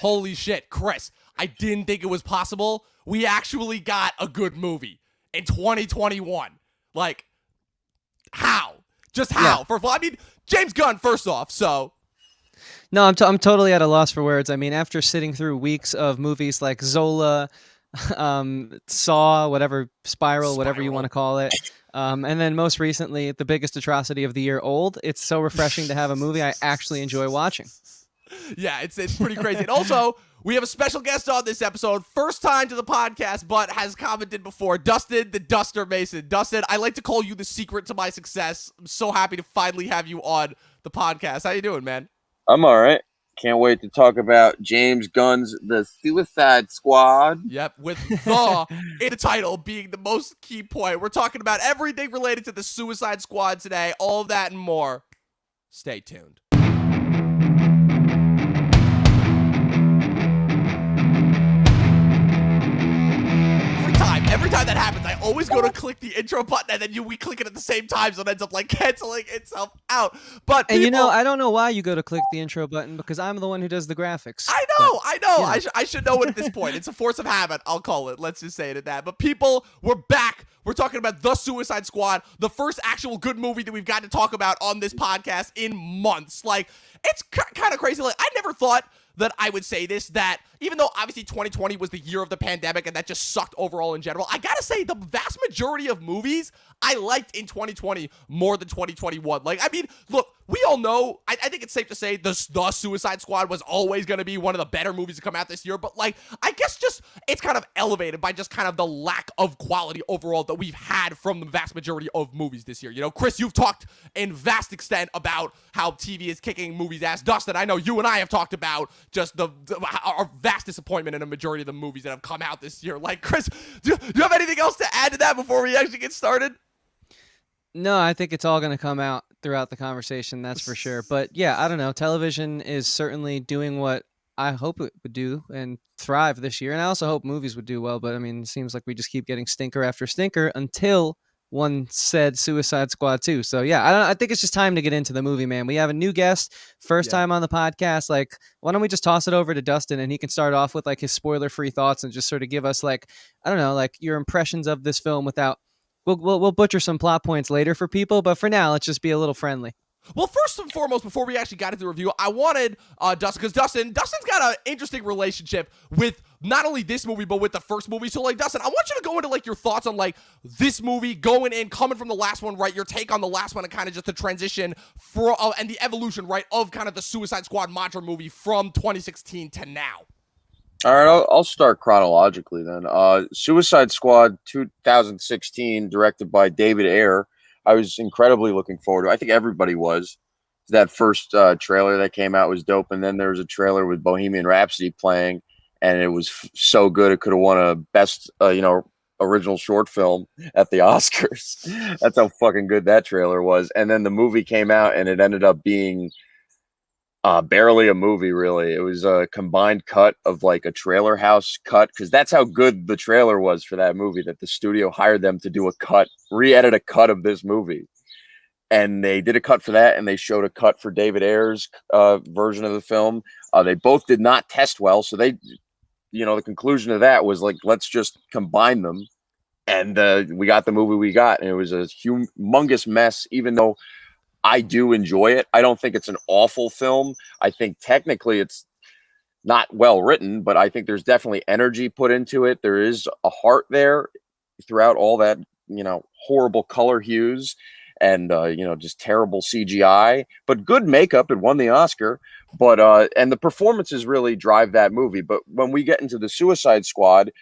Holy shit, Chris, I didn't think it was possible. We actually got a good movie in 2021. Like, how? Just how? Yeah. I mean, James Gunn, first off, so... No, I'm totally at a loss for words. I mean, after sitting through weeks of movies like Zola, Saw, whatever, Spiral, whatever you want to call it, and then most recently, the biggest atrocity of the year, Old, it's so refreshing to have a movie I actually enjoy watching. Yeah, it's pretty crazy. And also, we have a special guest on this episode, first time to the podcast, but has commented before, Dustin, the Duster Mason. Dustin, I like to call you the secret to my success. I'm so happy to finally have you on the podcast. How you doing, man? I'm all right. Can't wait to talk about James Gunn's The Suicide Squad. Yep, with the in the title being the most key point. We're talking about everything related to the Suicide Squad today, all of that and more. Stay tuned. Every time that happens, I always go to click the intro button and then we click it at the same time, so it ends up like canceling itself out. But and I don't know why you go to click the intro button because I'm the one who does the graphics. I know. I should know it at this point. It's a force of habit, I'll call it. Let's just say it at that. But people, we're back. We're talking about The Suicide Squad, the first actual good movie that we've got to talk about on this podcast in months. Like, it's kind of crazy. Like, I never thought that I would say this, that even though obviously 2020 was the year of the pandemic and that just sucked overall in general, I gotta say the vast majority of movies I liked in 2020 more than 2021. Like, I mean, look, we all know, I think it's safe to say the Suicide Squad was always going to be one of the better movies to come out this year, but like, I guess just, it's kind of elevated by just kind of the lack of quality overall that we've had from the vast majority of movies this year. You know, Chris, you've talked in vast extent about how TV is kicking movies' ass. Dustin, I know you and I have talked about just our vast disappointment in a majority of the movies that have come out this year. Like, Chris, do you have anything else to add to that before we actually get started? No, I think it's all going to come out throughout the conversation, that's for sure. But yeah, I don't know. Television is certainly doing what I hope it would do and thrive this year. And I also hope movies would do well. But I mean, it seems like we just keep getting stinker after stinker until one said Suicide Squad 2. So yeah, I think it's just time to get into the movie, man. We have a new guest, first time on the podcast. Like, why don't we just toss it over to Dustin and he can start off with like his spoiler-free thoughts and just sort of give us like, I don't know, like your impressions of this film without... We'll butcher some plot points later for people, but for now, let's just be a little friendly. Well, first and foremost, before we actually got into the review, I wanted Dustin, because Dustin's got an interesting relationship with not only this movie, but with the first movie. So, like, Dustin, I want you to go into, like, your thoughts on, like, this movie going in, coming from the last one, right? Your take on the last one and kind of just the transition and the evolution, right, of kind of the Suicide Squad mantra movie from 2016 to now. All right, I'll start chronologically then. Suicide Squad 2016, directed by David Ayer. I was incredibly looking forward to. I think everybody was. That first trailer that came out was dope, and then there was a trailer with Bohemian Rhapsody playing, and it was so good it could have won a best, original short film at the Oscars. That's how fucking good that trailer was. And then the movie came out, and it ended up being barely a movie, really. It was a combined cut of like a trailer house cut, because that's how good the trailer was for that movie, that the studio hired them to do a cut, re-edit a cut of this movie. And they did a cut for that, and they showed a cut for David Ayer's version of the film. They both did not test well, so they, the conclusion of that was like, let's just combine them. And we got the movie we got, and it was a humongous mess, even though I do enjoy it. I don't think it's an awful film. I think technically it's not well written, but I think there's definitely energy put into it. There is a heart there throughout all that, horrible color hues and, just terrible CGI, but good makeup. It won the Oscar, but, and the performances really drive that movie. But when we get into the Suicide Squad,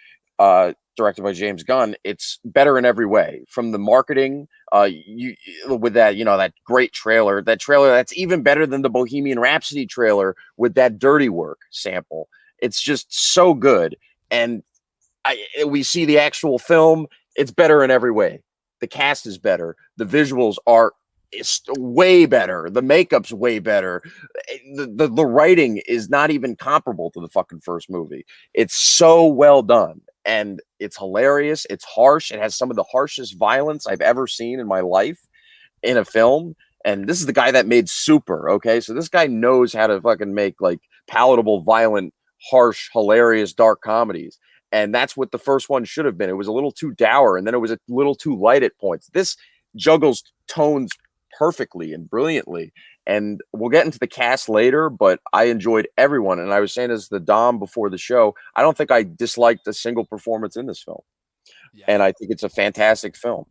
directed by James Gunn, it's better in every way. From the marketing, with that, that great trailer, that's even better than the Bohemian Rhapsody trailer with that Dirty Work sample. It's just so good. And we see the actual film, it's better in every way. The cast is better. The visuals are way better. The makeup's way better. The writing is not even comparable to the fucking first movie. It's so well done. And it's hilarious. It's harsh. It has some of the harshest violence I've ever seen in my life in a film. And this is the guy that made Super. Okay. So this guy knows how to fucking make like palatable, violent harsh, hilarious, dark comedies. And that's what the first one should have been. It was a little too dour, and then it was a little too light at points. This juggles tones perfectly and brilliantly. And we'll get into the cast later, but I enjoyed everyone. And I was saying as the Dom before the show, I don't think I disliked a single performance in this film. Yeah. And I think it's a fantastic film.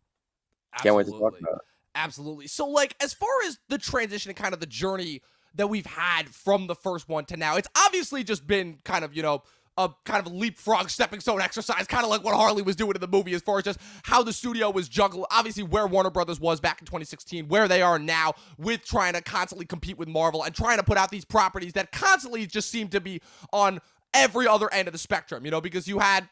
Can't wait to talk about it. Absolutely. So, like, as far as the transition and kind of the journey that we've had from the first one to now, it's obviously just been kind of, you know, a kind of leapfrog stepping stone exercise, kind of like what Harley was doing in the movie, as far as just how the studio was juggling, obviously where Warner Brothers was back in 2016, where they are now with trying to constantly compete with Marvel and trying to put out these properties that constantly just seem to be on every other end of the spectrum, you know, because you had,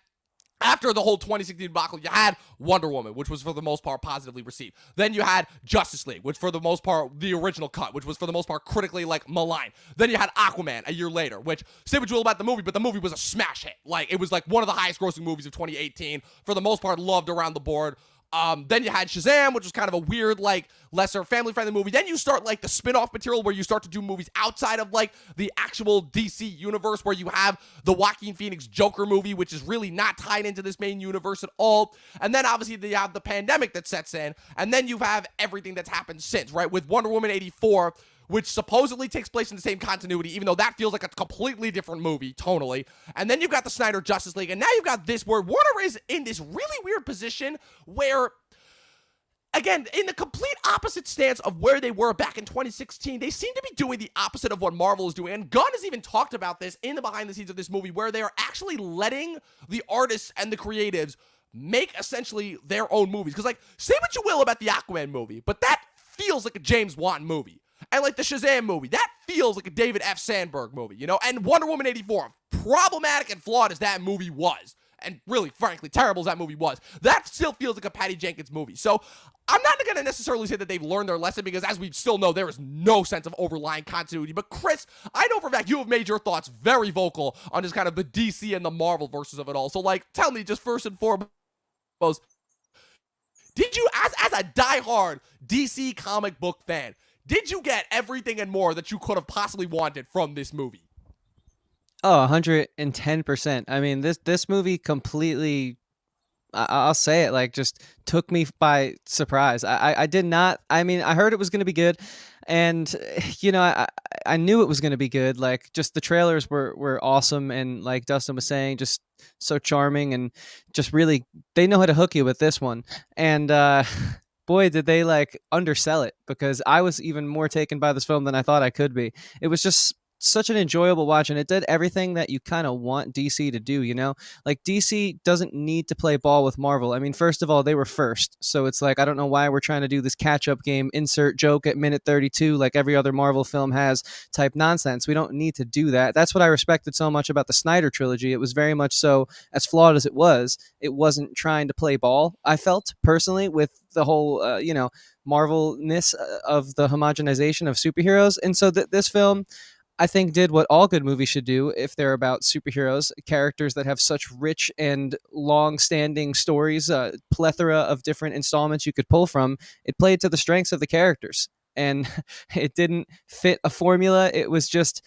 after the whole 2016 debacle, you had Wonder Woman, which was for the most part positively received. Then you had Justice League, which for the most part, the original cut, which was for the most part critically like maligned. Then you had Aquaman a year later, which, say what you will about the movie, but the movie was a smash hit. Like, it was like one of the highest grossing movies of 2018. For the most part, loved around the board. Then you had Shazam, which was kind of a weird, like, lesser family-friendly movie. Then you start, like, the spin-off material where you start to do movies outside of, like, the actual DC universe, where you have the Joaquin Phoenix Joker movie, which is really not tied into this main universe at all. And then, obviously, you have the pandemic that sets in. And then you have everything that's happened since, right? With Wonder Woman 84, which supposedly takes place in the same continuity, even though that feels like a completely different movie, tonally. And then you've got the Snyder Justice League, and now you've got this, where Warner is in this really weird position where, again, in the complete opposite stance of where they were back in 2016, they seem to be doing the opposite of what Marvel is doing. And Gunn has even talked about this in the behind the scenes of this movie, where they are actually letting the artists and the creatives make essentially their own movies. Because, like, say what you will about the Aquaman movie, but that feels like a James Wan movie. And like the Shazam movie, that feels like a David F. Sandberg movie, you know? And Wonder Woman 84, problematic and flawed as that movie was, and really, frankly, terrible as that movie was, that still feels like a Patty Jenkins movie. So I'm not going to necessarily say that they've learned their lesson, because as we still know, there is no sense of overlying continuity. But Chris, I know for a fact you have made your thoughts very vocal on just kind of the DC and the Marvel versus of it all. So, like, tell me, just first and foremost, did you, as a diehard DC comic book fan, did you get everything and more that you could have possibly wanted from this movie? Oh, 110%. I mean, this movie completely, I'll say it, like, just took me by surprise. I did not, I mean, I heard it was going to be good, and, you know, I knew it was going to be good. Like, just the trailers were awesome, and like Dustin was saying, just so charming, and just really, they know how to hook you with this one. And boy, did they like undersell it, because I was even more taken by this film than I thought I could be. It was just such an enjoyable watch, and it did everything that you kind of want DC to do, you know? Like, DC doesn't need to play ball with Marvel. I mean, first of all, they were first, so it's like, I don't know why we're trying to do this catch-up game, insert joke at minute 32 like every other Marvel film has type nonsense. We don't need to do that. That's what I respected so much about the Snyder trilogy. It was very much so, as flawed as it wasn't trying to play ball, I felt, personally, with the whole, you know, Marvel-ness of the homogenization of superheroes. And so this film, I think, did what all good movies should do if they're about superheroes, characters that have such rich and long-standing stories, a plethora of different installments you could pull from. It played to the strengths of the characters, and it didn't fit a formula. It was just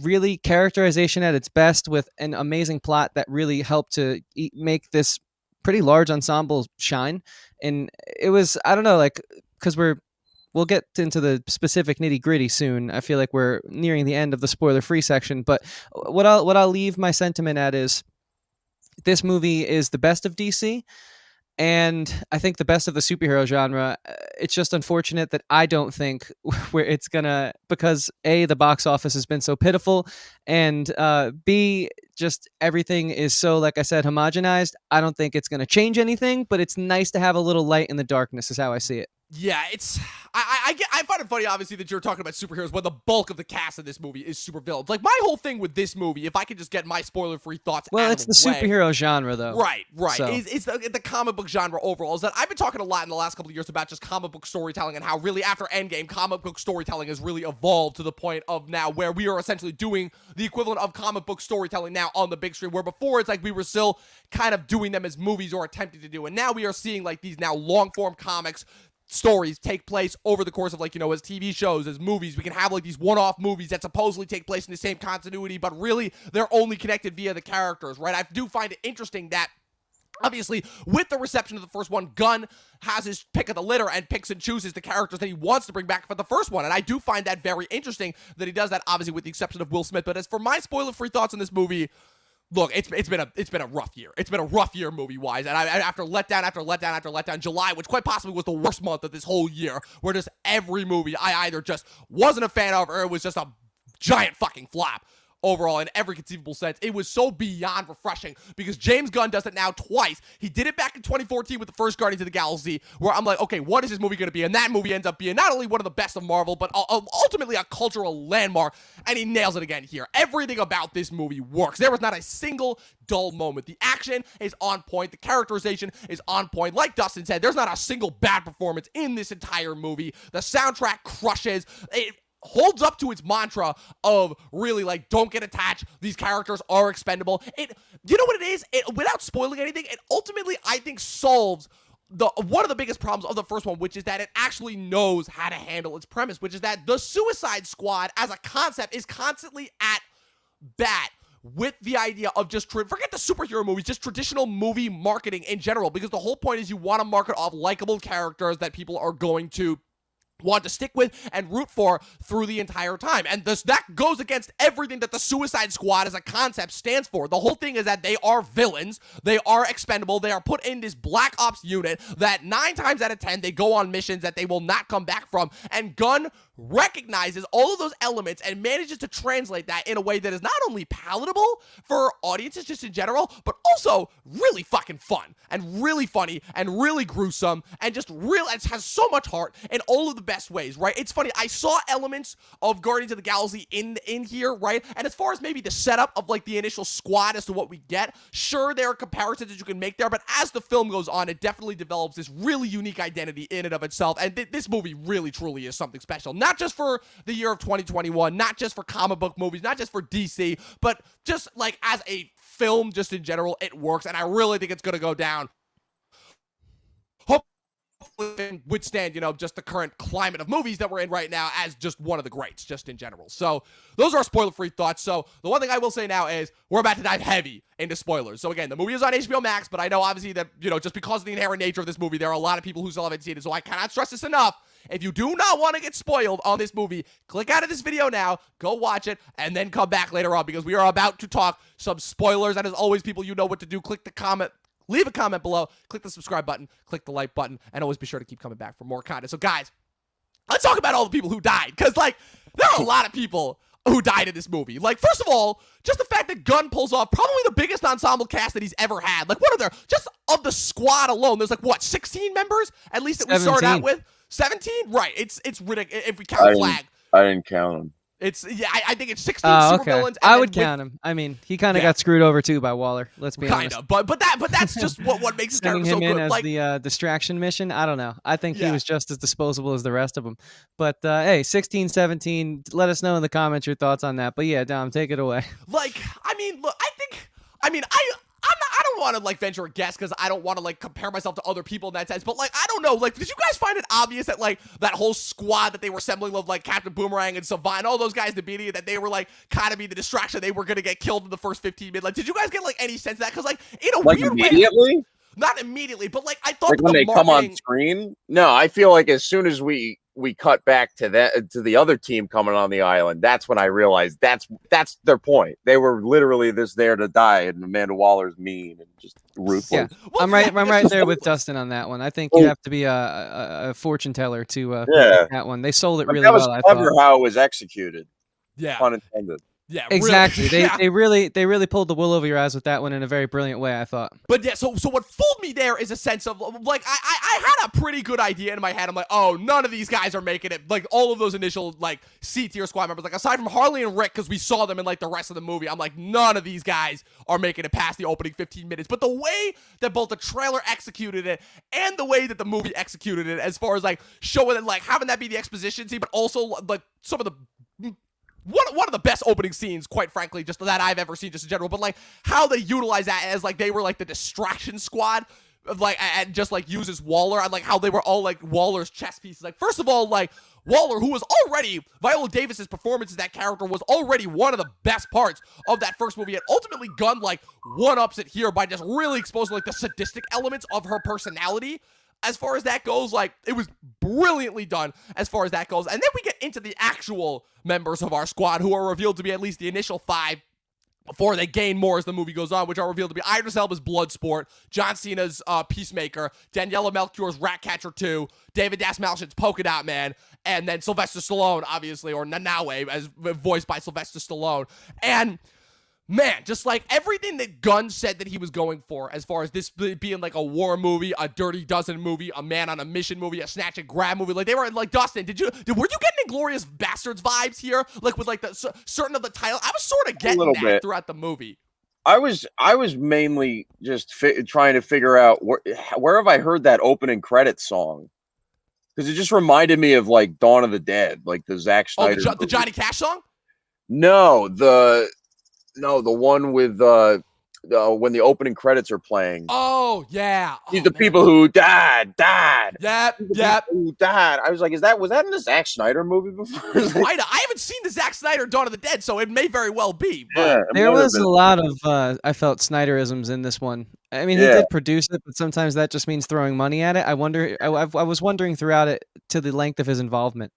really characterization at its best, with an amazing plot that really helped to make this pretty large ensemble shine. And it was, I don't know, like, because we'll get into the specific nitty gritty soon. I feel like we're nearing the end of the spoiler free section, but what I'll leave my sentiment at is, this movie is the best of DC, and I think the best of the superhero genre. It's just unfortunate that I don't think where it's gonna, because A, the box office has been so pitiful, and B, just everything is so, like I said, homogenized. I don't think it's gonna change anything, but it's nice to have a little light in the darkness, is how I see it. Yeah, it's I find it funny, obviously, that you're talking about superheroes when the bulk of the cast of this movie is supervillains. Like, my whole thing with this movie, if I could just get my spoiler-free thoughts Well, out it's of the way, superhero genre, though. Right. So. It's the comic book genre overall. Is that I've been talking a lot in the last couple of years about just comic book storytelling, and how really after Endgame, comic book storytelling has really evolved to the point of now where we are essentially doing the equivalent of comic book storytelling now on the big screen, where before it's like we were still kind of doing them as movies or attempting to do. And now we are seeing like these now long-form comics stories take place over the course of like, as TV shows, as movies. We can have like these one-off movies that supposedly take place in the same continuity, but really they're only connected via the characters, right? I do find it interesting that obviously, with the reception of the first one, Gunn has his pick of the litter and picks and chooses the characters that he wants to bring back for the first one. And I do find that very interesting that he does that, obviously, with the exception of Will Smith. But as for my spoiler-free thoughts on this movie, look, it's been a rough year. It's been a rough year movie-wise. And after letdown after letdown after letdown, July, which quite possibly was the worst month of this whole year, where just every movie I either just wasn't a fan of or it was just a giant fucking flop. Overall, in every conceivable sense, it was so beyond refreshing because James Gunn does it now twice. He did it back in 2014 with the first Guardians of the Galaxy, where I'm like, okay, what is this movie going to be? And that movie ends up being not only one of the best of Marvel, but ultimately a cultural landmark, and he nails it again here. Everything about this movie works. There was not a single dull moment. The action is on point. The characterization is on point. Like Dustin said, there's not a single bad performance in this entire movie. The soundtrack crushes. It holds up to its mantra of really like, don't get attached, these characters are expendable. You know what it is? Without spoiling anything, it ultimately, I think, solves one of the biggest problems of the first one, which is that it actually knows how to handle its premise, which is that the Suicide Squad as a concept is constantly at bat with the idea of just forget the superhero movies, just traditional movie marketing in general, because the whole point is you want to market off likable characters that people are going to want to stick with and root for through the entire time. And that goes against everything that the Suicide Squad as a concept stands for. The whole thing is that they are villains, they are expendable, they are put in this black ops unit that 9 times out of 10 they go on missions that they will not come back from, and Gunn recognizes all of those elements and manages to translate that in a way that is not only palatable for audiences just in general, but also really fucking fun and really funny and really gruesome and just it has so much heart in all of the best ways, right? It's funny, I saw elements of Guardians of the Galaxy in here, right? And as far as maybe the setup of like the initial squad as to what we get, sure, there are comparisons that you can make there, but as the film goes on, it definitely develops this really unique identity in and of itself, and this movie really truly is something special. Not just for the year of 2021, not just for comic book movies, not just for DC, but just like as a film just in general, it works, and I really think it's going to go down. Hopefully withstand, just the current climate of movies that we're in right now as just one of the greats, just in general. So those are spoiler-free thoughts. So the one thing I will say now is we're about to dive heavy into spoilers. So again, the movie is on HBO Max, but I know obviously that, just because of the inherent nature of this movie, there are a lot of people who still haven't seen it. So I cannot stress this enough. If you do not want to get spoiled on this movie, click out of this video now, go watch it, and then come back later on because we are about to talk some spoilers. And as always, people, you know what to do. Click the comment. Leave a comment below, click the subscribe button, click the like button, and always be sure to keep coming back for more content. So guys, let's talk about all the people who died, because like, there are a lot of people who died in this movie. Like, first of all, just the fact that Gunn pulls off probably the biggest ensemble cast that he's ever had. Like, what are there, just of the squad alone, there's like, what, 16 members? At least that we started out with? 17? Right, it's ridiculous, if we count Flag. I didn't count them. I think it's 16 supervillains. I would count him. I mean, he kind of got screwed over too by Waller. Let's be honest. Kind of, but that's just what makes his character so good. Him in as the distraction mission. I don't know. I think he was just as disposable as the rest of them. But hey, 16, 17. Let us know in the comments your thoughts on that. But yeah, Dom, take it away. Like, I mean, look, I don't want to like venture a guess because I don't want to like compare myself to other people in that sense, but like, I don't know, like, did you guys find it obvious that like that whole squad that they were assembling of like Captain Boomerang and Savant, all those guys in the beginning, that they were like kind of be the distraction, they were going to get killed in the first 15 minutes? Like, did you guys get like any sense of that? Because like, in a like weird immediately? way, not immediately, but like, I thought like when they come on screen? No, I feel like as soon as we cut back to the other team coming on the island, that's when I realized that's their point. They were literally there to die, and Amanda Waller's mean and just ruthless. Yeah. Well, I'm right there with Dustin on that one. I think you have to be a fortune teller to that one. They sold it really well. That was clever how it was executed. Yeah, pun intended. Yeah, exactly. Really. They really pulled the wool over your eyes with that one in a very brilliant way, I thought. But yeah, so what fooled me there is a sense of like, I had a pretty good idea in my head. I'm like, oh, none of these guys are making it. Like, all of those initial like C-tier squad members, like aside from Harley and Rick, because we saw them in like the rest of the movie, I'm like, none of these guys are making it past the opening 15 minutes. But the way that both the trailer executed it and the way that the movie executed it, as far as like showing it, like having that be the exposition scene, but also like some of the one of the best opening scenes, quite frankly, just that I've ever seen, just in general. But like how they utilize that as like they were like the distraction squad and just like uses Waller and like how they were all like Waller's chess pieces. Like, first of all, like Waller, who was already Viola Davis's performance as that character was already one of the best parts of that first movie, and ultimately Gunn like one-ups it here by just really exposing like the sadistic elements of her personality. As far as that goes, like, it was brilliantly done as far as that goes. And then we get into the actual members of our squad, who are revealed to be at least the initial 5 before they gain more as the movie goes on, which are revealed to be Idris Elba's Bloodsport, John Cena's Peacemaker, Daniella Melchior's Ratcatcher 2, David Dastmalchian's Polka Dot Man, and then Sylvester Stallone, obviously, or Nanawe, as voiced by Sylvester Stallone. And man, just like everything that Gunn said that he was going for, as far as this being like a war movie, a Dirty Dozen movie, a man on a mission movie, a snatch and grab movie, like they were like, Dustin, were you getting Inglourious Bastards vibes here? Like with like the certain of the title, I was sort of getting that bit throughout the movie. I was mainly just trying to figure out where have I heard that opening credits song, because it just reminded me of like Dawn of the Dead, like the Zack Snyder. Oh, the Johnny Cash song? No, the one with when the opening credits are playing. Oh yeah, These the people who died. Yep. Who died? I was like, was that in the Zack Snyder movie before? I haven't seen the Zack Snyder Dawn of the Dead, so it may very well be. But Yeah, there was a lot of I felt Snyderisms in this one. I mean, he did produce it, but sometimes that just means throwing money at it. I was wondering throughout it to the length of his involvement.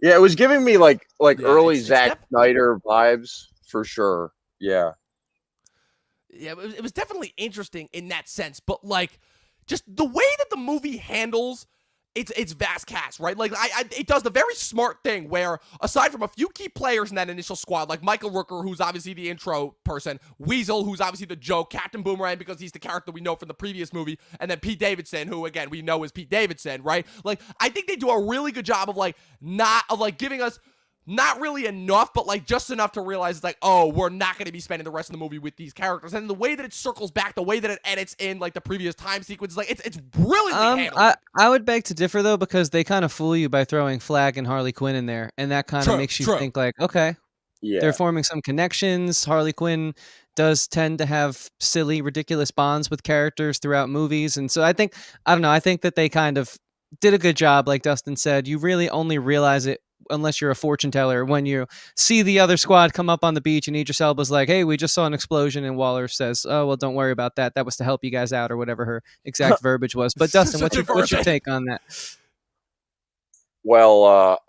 Yeah, it was giving me like early Zack Snyder vibes for sure. Yeah. Yeah, it was definitely interesting in that sense, but like just the way that the movie handles its vast cast, right? Like it does the very smart thing where, aside from a few key players in that initial squad, like Michael Rooker, who's obviously the intro person, Weasel, who's obviously the joke, Captain Boomerang because he's the character we know from the previous movie, and then Pete Davidson, who again we know is Pete Davidson, right? Like I think they do a really good job of giving us not really enough, but like just enough to realize it's like, oh, we're not going to be spending the rest of the movie with these characters. And the way that it circles back, the way that it edits in like the previous time sequence, like it's brilliantly handled. I would beg to differ though, because they kind of fool you by throwing Flag and Harley Quinn in there, and that kind of makes you think like, okay, they're forming some connections. Harley Quinn does tend to have silly, ridiculous bonds with characters throughout movies, and so I think that they kind of did a good job. Like Dustin said, you really only realize it unless you're a fortune teller when you see the other squad come up on the beach and Idris Elba's like, hey, we just saw an explosion, and Waller says, oh, well, don't worry about that. That was to help you guys out, or whatever her exact verbiage was. But Dustin, what's your take on that? Well,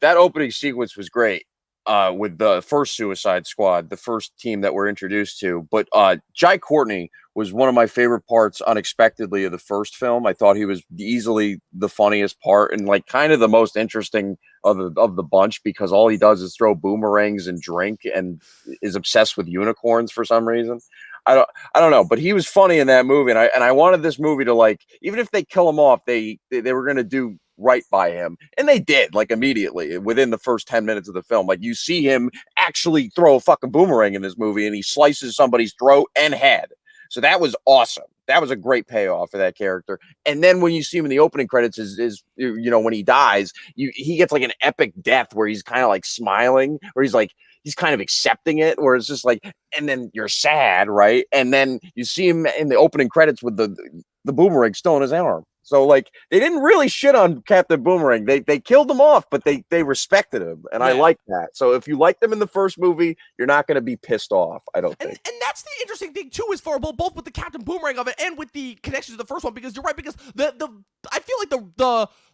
that opening sequence was great with the first Suicide Squad, the first team that we're introduced to. But Jai Courtney was one of my favorite parts unexpectedly of the first film. I thought he was easily the funniest part and like kind of the most interesting of the bunch, because all he does is throw boomerangs and drink and is obsessed with unicorns for some reason. I don't know, but he was funny in that movie, and I wanted this movie to, like, even if they kill him off, they were going to do right by him, and they did, like, immediately within the first 10 minutes of the film. Like, you see him actually throw a fucking boomerang in this movie, and he slices somebody's throat and head. So that was awesome. That was a great payoff for that character. And then when you see him in the opening credits, is you know, when he dies, he gets like an epic death where he's kind of like smiling, where he's like, he's kind of accepting it, where it's just like, and then you're sad, right? And then you see him in the opening credits with the boomerang still in his arm. So like, they didn't really shit on Captain Boomerang. They killed him off, but they respected him, and I like that. So if you like them in the first movie, you're not going to be pissed off, I don't think. And that's the interesting thing too, is for both with the Captain Boomerang of it and with the connections to the first one, because you're right, because I feel like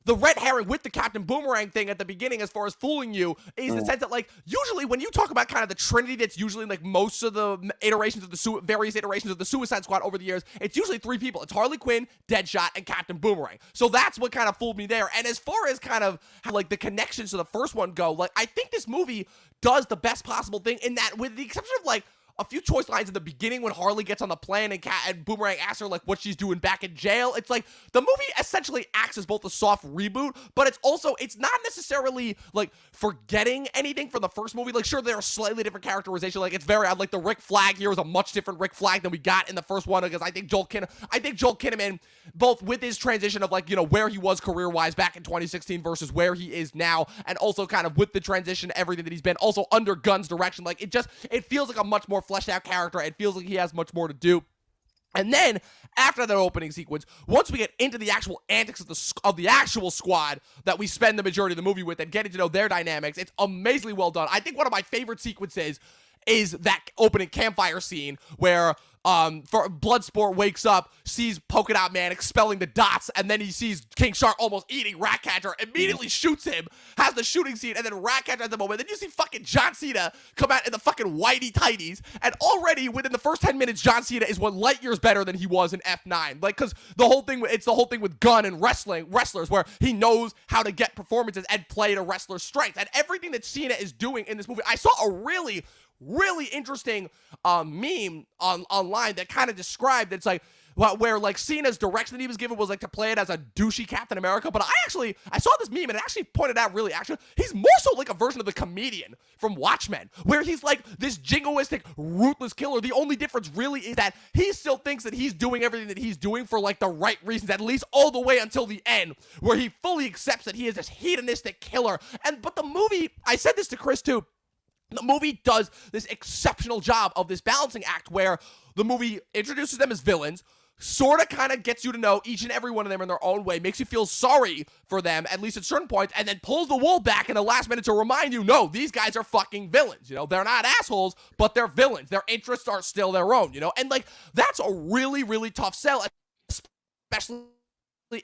the red herring with the Captain Boomerang thing at the beginning, as far as fooling you, is the sense that, like, usually when you talk about kind of the trinity that's usually in, like, most of the iterations of the various iterations of the Suicide Squad over the years, it's usually 3 people. It's Harley Quinn, Deadshot, and Captain Boomerang. So that's what kind of fooled me there. And as far as kind of how, like, the connections to the first one go, like, I think this movie does the best possible thing in that, with the exception of, like, a few choice lines in the beginning when Harley gets on the plane and Boomerang asks her, like, what she's doing back in jail. It's like the movie essentially acts as both a soft reboot, but it's not necessarily like forgetting anything from the first movie. Like, sure, there are slightly different characterization. Like, it's very odd. Like, the Rick Flag here is a much different Rick Flag than we got in the first one, because I think Joel Kinnaman, both with his transition of, like, you know, where he was career-wise back in 2016 versus where he is now, and also kind of with the transition, everything that he's been, also under Gunn's direction, like, it feels like a much more fleshed out character. It feels like he has much more to do. And then after that opening sequence, once we get into the actual antics of the actual squad that we spend the majority of the movie with and getting to know their dynamics, it's amazingly well done. I think one of my favorite sequences is that opening campfire scene where Bloodsport wakes up, sees Polka Dot Man expelling the dots, and then he sees King Shark almost eating Ratcatcher, immediately shoots him, has the shooting scene, and then Ratcatcher at the moment. Then you see fucking John Cena come out in the fucking whitey tighties, and already within the first 10 minutes, John Cena is one light years better than he was in F9. Like, because it's the whole thing with Gunn and wrestlers, where he knows how to get performances and play to wrestlers' strengths. And everything that Cena is doing in this movie, I saw a really interesting meme online that kind of described it's like where like Cena's direction that he was given was like to play it as a douchey Captain America, but I saw this meme and it actually pointed out really actually he's more so like a version of the comedian from Watchmen, where he's like this jingoistic ruthless killer. The only difference really is that he still thinks that he's doing everything that he's doing for like the right reasons, at least all the way until the end, where he fully accepts that he is this hedonistic killer. But the movie, I said this to Chris too, the movie does this exceptional job of this balancing act where the movie introduces them as villains, sort of kind of gets you to know each and every one of them in their own way, makes you feel sorry for them, at least at certain points, and then pulls the wool back in the last minute to remind you, no, these guys are fucking villains. You know, they're not assholes, but they're villains. Their interests are still their own, you know? And, like, that's a really, really tough sell, especially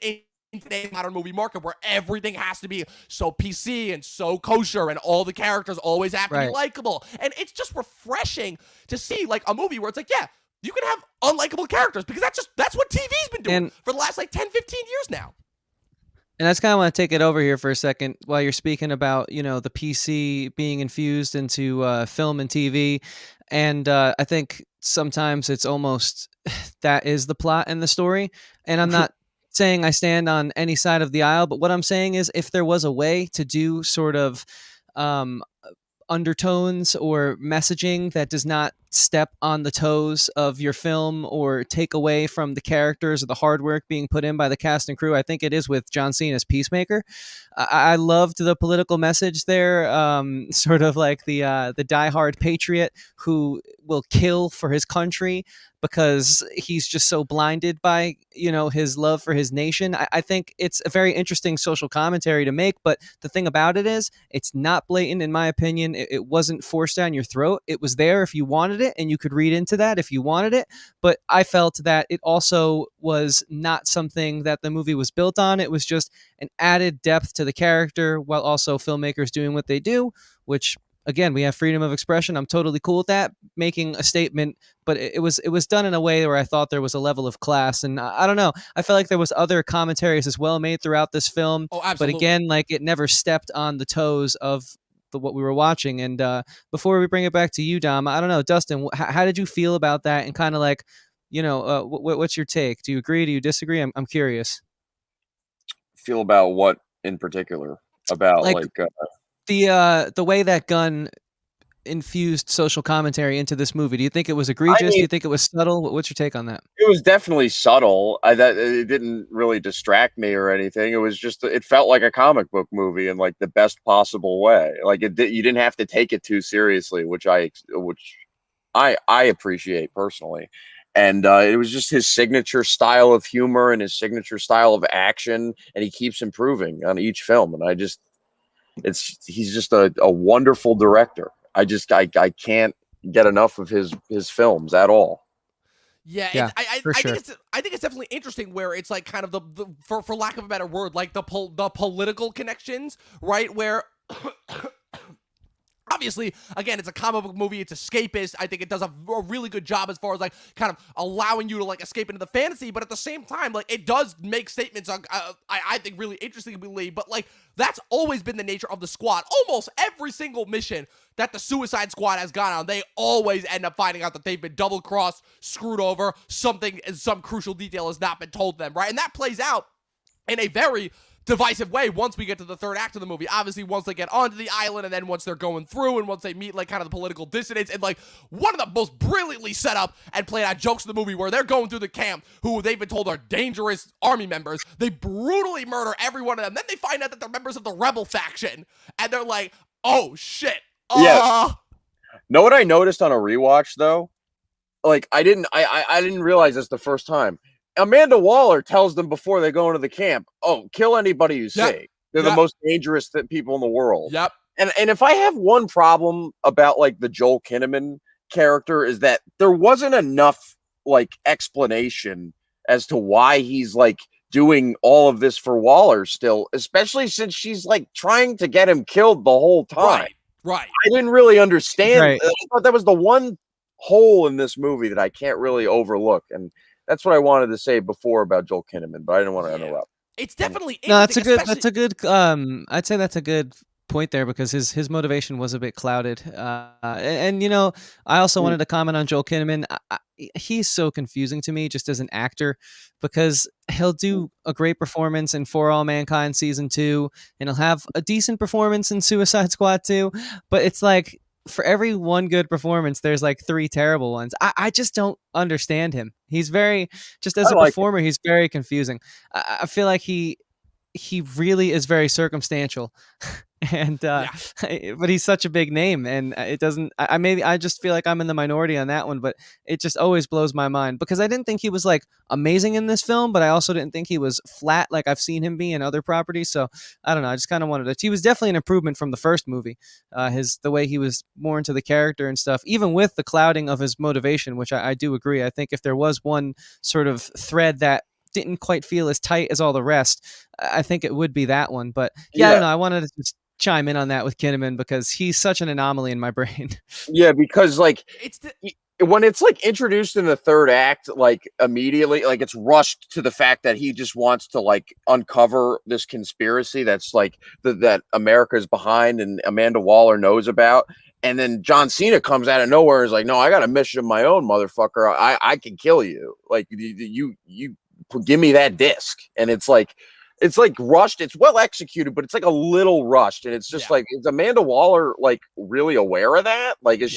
in today's modern movie market where everything has to be so PC and so kosher and all the characters always have to be likable. And it's just refreshing to see like a movie where it's like, yeah, you can have unlikable characters because that's what TV's been doing for the last like 10, 15 years now. And I just kind of want to take it over here for a second while you're speaking about, you know, the PC being infused into film and TV. And I think sometimes it's almost that is the plot and the story. And I'm not saying I stand on any side of the aisle, but what I'm saying is if there was a way to do sort of undertones or messaging that does not step on the toes of your film or take away from the characters or the hard work being put in by the cast and crew, I think it is with John Cena's Peacemaker. I loved the political message there, sort of like the diehard patriot who will kill for his country because he's just so blinded by, you know, his love for his nation. I think it's a very interesting social commentary to make, but the thing about it is it's not blatant in my opinion. It wasn't forced down your throat. It was there if you wanted it and you could read into that if you wanted it. But I felt that it also was not something that the movie was built on. It was just an added depth to the character while also filmmakers doing what they do, which again, we have freedom of expression. I'm totally cool with that, making a statement, but it was done in a way where I thought there was a level of class. And I don't know, I felt like there was other commentaries as well made throughout this film. Oh, absolutely. But again, like it never stepped on the toes of what we were watching. And before we bring it back to you, Dom, I don't know, Dustin, how did you feel about that? And kind of like, you know, what's your take? Do you agree? Do you disagree? I'm curious. Feel about what in particular? About like the way that Gunn infused social commentary into this movie. Do you think it was egregious? Do you think it was subtle? What's your take on that? It was definitely subtle. That it didn't really distract me or anything. It was just, it felt like a comic book movie in like the best possible way. Like you didn't have to take it too seriously, which I appreciate personally. And it was just his signature style of humor and his signature style of action, and he keeps improving on each film. And he's just a wonderful director. I can't get enough of his films at all. Yeah, I think it's definitely interesting where it's like kind of the for lack of a better word, like the political connections, right? Where obviously, again, it's a comic book movie. It's escapist. I think it does a really good job as far as like kind of allowing you to like escape into the fantasy, but at the same time, like it does make statements on, I think really interestingly, but like that's always been the nature of the squad. Almost every single mission that the Suicide Squad has gone on, they always end up finding out that they've been double-crossed, screwed over, some crucial detail has not been told to them, right? And that plays out in a very divisive way once we get to the third act of the movie. Obviously, once they get onto the island and then once they're going through and once they meet like kind of the political dissidents and like one of the most brilliantly set up and played out jokes in the movie where they're going through the camp who they've been told are dangerous army members. They brutally murder every one of them. Then they find out that they're members of the rebel faction and they're like, oh shit. Yeah. Know what I noticed on a rewatch though? like I didn't realize this the first time. Amanda Waller tells them before they go into the camp, "Oh, kill anybody you see. They're the most dangerous people in the world." Yep. And if I have one problem about like the Joel Kinnaman character is that there wasn't enough like explanation as to why he's like doing all of this for Waller still, especially since she's like trying to get him killed the whole time. Right. I didn't really understand. Right. I thought that was the one hole in this movie that I can't really overlook, and that's what I wanted to say before about Joel Kinnaman, but I didn't want to interrupt. It's definitely no. That's a good. I'd say that's a good point there because his motivation was a bit clouded. And you know, I also wanted to comment on Joel Kinnaman. He's so confusing to me just as an actor because he'll do a great performance in For All Mankind season 2 and he'll have a decent performance in Suicide Squad 2, but it's like for every one good performance there's like 3 terrible ones. I just don't understand him. He's very just as a performer he's very confusing. I feel like he really is very circumstantial and but he's such a big name and it doesn't I just feel like I'm in the minority on that one, but it just always blows my mind because I didn't think he was like amazing in this film, but I also didn't think he was flat like I've seen him be in other properties. So I don't know, I just kind of wanted to, he was definitely an improvement from the first movie, the way he was more into the character and stuff, even with the clouding of his motivation, which I do agree. I think if there was one sort of thread that didn't quite feel as tight as all the rest, I think it would be that one. But I don't know, I wanted to just chime in on that with Kinnaman because he's such an anomaly in my brain. Yeah, because like when it's like introduced in the third act, like immediately, like it's rushed to the fact that he just wants to like uncover this conspiracy that's like that America is behind and Amanda Waller knows about. And then John Cena comes out of nowhere and is like, "No, I got a mission of my own, motherfucker. I can kill you. Like you give me that disc." And it's like rushed. It's well executed, but it's like a little rushed. And it's just like, is Amanda Waller like really aware of that? Like, is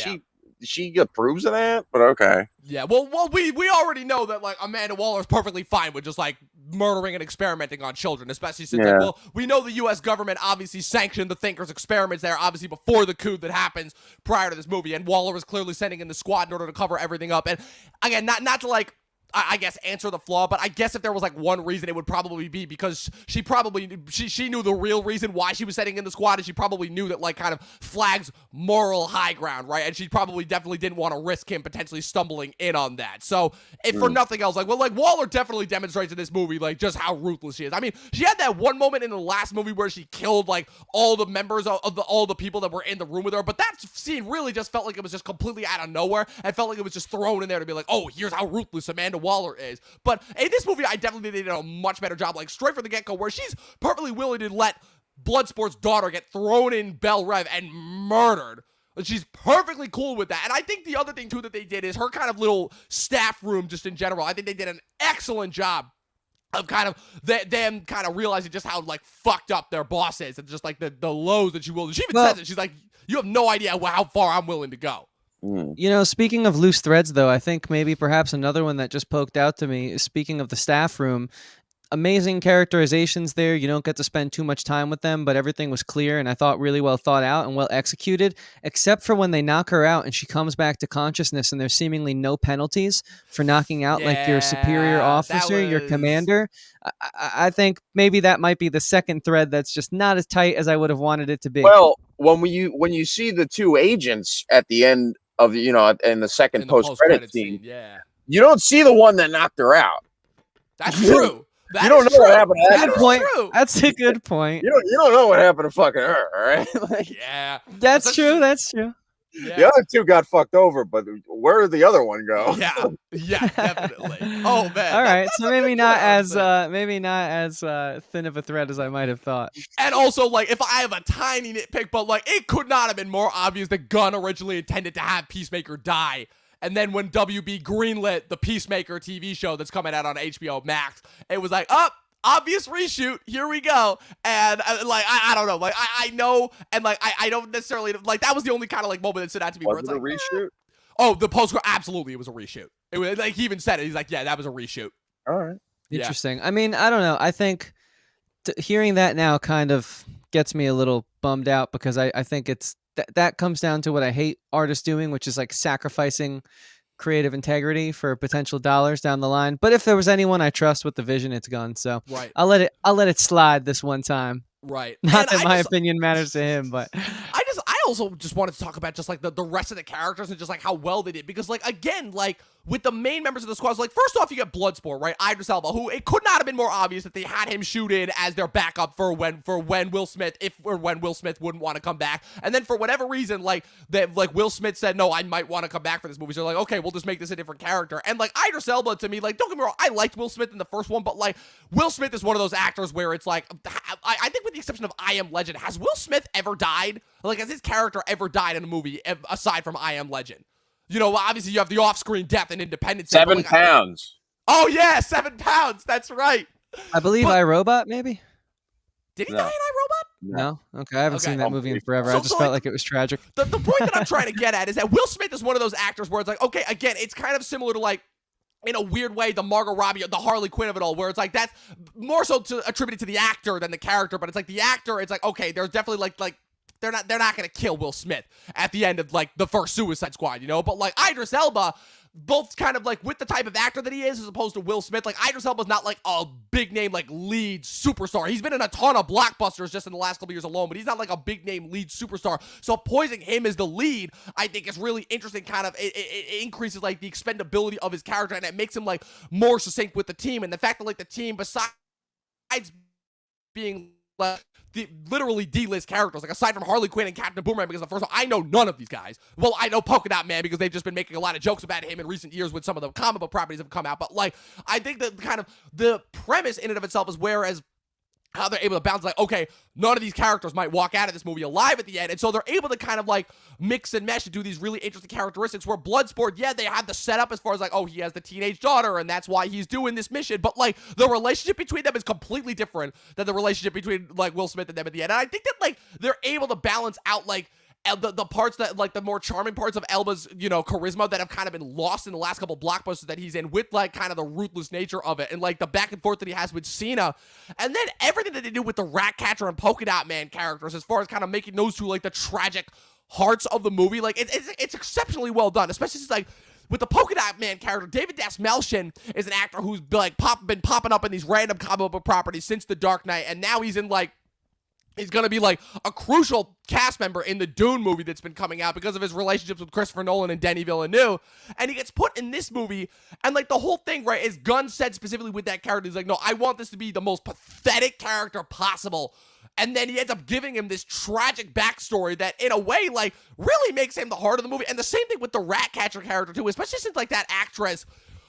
she approves of that? But okay. Yeah. Well, we already know that like Amanda Waller is perfectly fine with just like murdering and experimenting on children, especially since like, well, we know the U.S. government obviously sanctioned the Thinkers experiments there, obviously before the coup that happens prior to this movie, and Waller was clearly sending in the squad in order to cover everything up. And again, not to like, I guess answer the flaw, but I guess if there was like one reason, it would probably be because she knew the real reason why she was setting in the squad, and she probably knew that like kind of Flag's moral high ground, right? And she probably definitely didn't want to risk him potentially stumbling in on that. So if for nothing else, like Waller definitely demonstrates in this movie like just how ruthless she is. I mean, she had that one moment in the last movie where she killed like all the members of all the people that were in the room with her, but that scene really just felt like it was just completely out of nowhere. I felt like it was just thrown in there to be like, oh, here's how ruthless Amanda Waller is. But in this movie, I definitely think they did a much better job, like straight from the get-go, where she's perfectly willing to let Bloodsport's daughter get thrown in Belle Rev and murdered. And she's perfectly cool with that. And I think the other thing too that they did is her kind of little staff room just in general. I think they did an excellent job of kind of them kind of realizing just how like fucked up their boss is and just like the lows that she will. She even says it. She's like, you have no idea how far I'm willing to go. You know, speaking of loose threads, though, I think maybe perhaps another one that just poked out to me is speaking of the staff room. Amazing characterizations there. You don't get to spend too much time with them, but everything was clear and I thought really well thought out and well executed, except for when they knock her out and she comes back to consciousness and there's seemingly no penalties for knocking out like your superior officer, your commander. I think maybe that might be the second thread that's just not as tight as I would have wanted it to be. Well, when you see the two agents at the end of in the second post-credit scene, you don't see the one that knocked her out. That's true. You don't know what happened to that. Good point. That's a good point. You don't know what happened to fucking her, all right? That's true. That's true. Yeah. The other two got fucked over, but where did the other one go? Yeah, definitely. Oh man. All right, so maybe not as thin of a thread as I might have thought. And also, like, if I have a tiny nitpick, but like, it could not have been more obvious that Gunn originally intended to have Peacemaker die. And then when WB greenlit the Peacemaker TV show that's coming out on HBO Max, it was like, obvious reshoot, here we go. And like, I don't know, like, I know, and like, I don't necessarily, like, that was the only kind of like moment that stood out to me. Was where it's it like, a reshoot? Oh, the post, absolutely, it was a reshoot. It was like, he even said it. He's like, yeah, that was a reshoot. All right. Interesting. I mean, I don't know. I think hearing that now kind of gets me a little bummed out because I think it's that comes down to what I hate artists doing, which is like sacrificing creative integrity for potential dollars down the line. But if there was anyone I trust with the vision, it's Gunn. So Right. I'll let it slide this one time. Right. Not And that my opinion matters to him, but I also just wanted to talk about just like the rest of the characters and just like how well they did, because like again, like with the main members of the squad, like first off you get Bloodsport, right? Idris Elba, who it could not have been more obvious that they had him shoot in as their backup for when Will Smith when Will Smith wouldn't want to come back, and then for whatever reason like Will Smith said no, I might want to come back for this movie, so they're like okay, we'll just make this a different character. And like Idris Elba, to me, like don't get me wrong, I liked Will Smith in the first one, but like Will Smith is one of those actors where it's like I think with the exception of I Am Legend, has Will Smith ever died? Like has his character ever died in a movie aside from I Am Legend? You know, obviously you have the off-screen death and Independence. 7 pounds. Oh yeah, 7 pounds. That's right. I believe iRobot, maybe? Did he No. die in iRobot? No? Okay, I haven't Okay. seen that movie in forever. So- I just so, felt like, like it was tragic. The point that I'm trying to get at is that Will Smith is one of those actors where it's like, okay, again, it's kind of similar to like, in a weird way, the Margot Robbie, the Harley Quinn of it all, where it's like that's more so attributed to the actor than the character, but it's like the actor, it's like, okay, there's definitely like they're not gonna kill Will Smith at the end of like the first Suicide Squad, you know? But like Idris Elba, both kind of like with the type of actor that he is as opposed to Will Smith, like Idris Elba's not like a big name like lead superstar. He's been in a ton of blockbusters just in the last couple years alone, but he's not like a big name lead superstar. So poising him as the lead, I think is really interesting. Kind of it increases like the expendability of his character, and it makes him like more succinct with the team. And the fact that like the team, besides being like literally D-list characters, like aside from Harley Quinn and Captain Boomerang, because the first one, I know none of these guys. Well, I know Polka Dot Man because they've just been making a lot of jokes about him in recent years when some of the comic book properties have come out. But like, I think that kind of the premise in and of itself is whereas how they're able to balance, like, okay, none of these characters might walk out of this movie alive at the end, and so they're able to kind of, like, mix and mesh and do these really interesting characteristics where Bloodsport, yeah, they have the setup as far as, like, oh, he has the teenage daughter, and that's why he's doing this mission, but, like, the relationship between them is completely different than the relationship between, like, Will Smith and them at the end, and I think that, like, they're able to balance out, like, the parts that, like, the more charming parts of Elba's, you know, charisma that have kind of been lost in the last couple blockbusters that he's in with, like, kind of the ruthless nature of it and, like, the back and forth that he has with Cena. And then everything that they do with the Ratcatcher and Polka Dot Man characters as far as kind of making those two, like, the tragic hearts of the movie. Like, it's exceptionally well done, especially since, like, with the Polka Dot Man character, David Dastmalchian is an actor who's, like, been popping up in these random comic book properties since The Dark Knight, and now he's in, like, he's going to be, like, a crucial cast member in the Dune movie that's been coming out because of his relationships with Christopher Nolan and Denis Villeneuve. And he gets put in this movie, and, like, the whole thing, right, is Gunn said specifically with that character, he's like, no, I want this to be the most pathetic character possible. And then he ends up giving him this tragic backstory that, in a way, like, really makes him the heart of the movie. And the same thing with the Ratcatcher character, too, especially since, like, that actress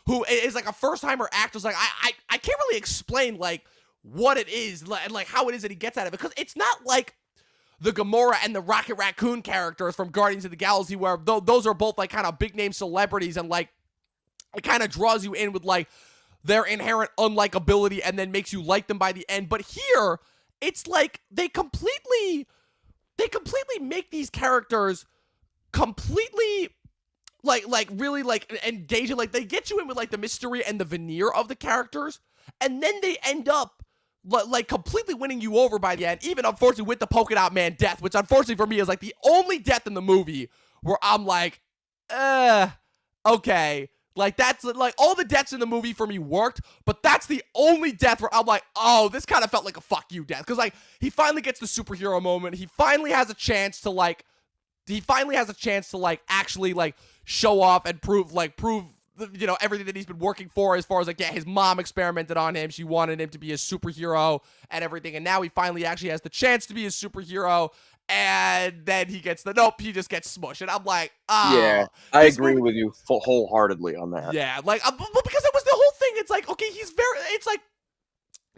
who is, like, a first-timer actress, like, I can't really explain, like, what it is and like how it is that he gets at it, because it's not like the Gamora and the Rocket Raccoon characters from Guardians of the Galaxy where those are both like kind of big name celebrities and like it kind of draws you in with like their inherent unlikability and then makes you like them by the end. But here it's like they completely make these characters completely like really like engaging. Like they get you in with like the mystery and the veneer of the characters, and then they end up like completely winning you over by the end, even unfortunately with the Polka Dot Man death, which unfortunately for me is like the only death in the movie where I'm like, okay. Like that's like all the deaths in the movie for me worked, but that's the only death where I'm like, oh, this kind of felt like a fuck you death. Cause like he finally gets the superhero moment. He finally has a chance to actually like show off and prove you know, everything that he's been working for as far as like, yeah, his mom experimented on him. She wanted him to be a superhero and everything. And now he finally actually has the chance to be a superhero. And then he gets he just gets smushed. And I'm like, oh. Yeah, I agree with you wholeheartily on that. Yeah, like, but because it was the whole thing. It's like, okay, it's like,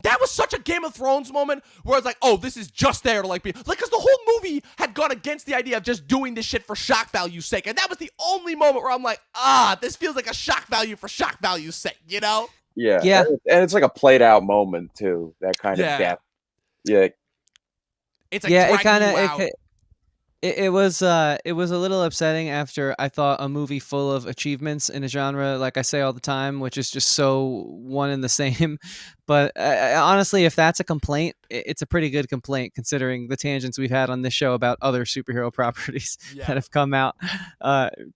that was such a Game of Thrones moment where it's like, oh, this is just there to like be like, because the whole movie had gone against the idea of just doing this shit for shock value's sake, and that was the only moment where I'm like, this feels like a shock value for shock value's sake, you know? Yeah, yeah, and it's like a played out moment too. That kind of depth. Yeah, it's like yeah, it was a little upsetting after I thought a movie full of achievements in a genre, like I say all the time, which is just so one and the same, But honestly, if that's a complaint, it's a pretty good complaint considering the tangents we've had on this show about other superhero properties that have come out,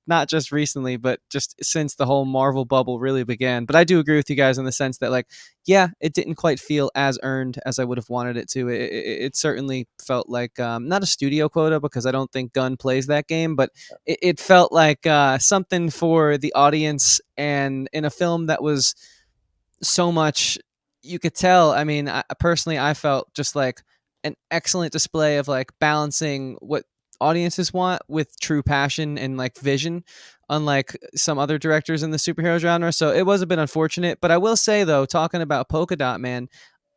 not just recently, but just since the whole Marvel bubble really began. But I do agree with you guys in the sense that, like, yeah, it didn't quite feel as earned as I would have wanted it to. It certainly felt like not a studio quota, because I don't think Gunn plays that game, but it felt like something for the audience, and in a film that was so much, you could tell. I mean, personally, I felt just like an excellent display of like balancing what audiences want with true passion and like vision, unlike some other directors in the superhero genre. So it was a bit unfortunate, but I will say though, talking about Polka Dot Man,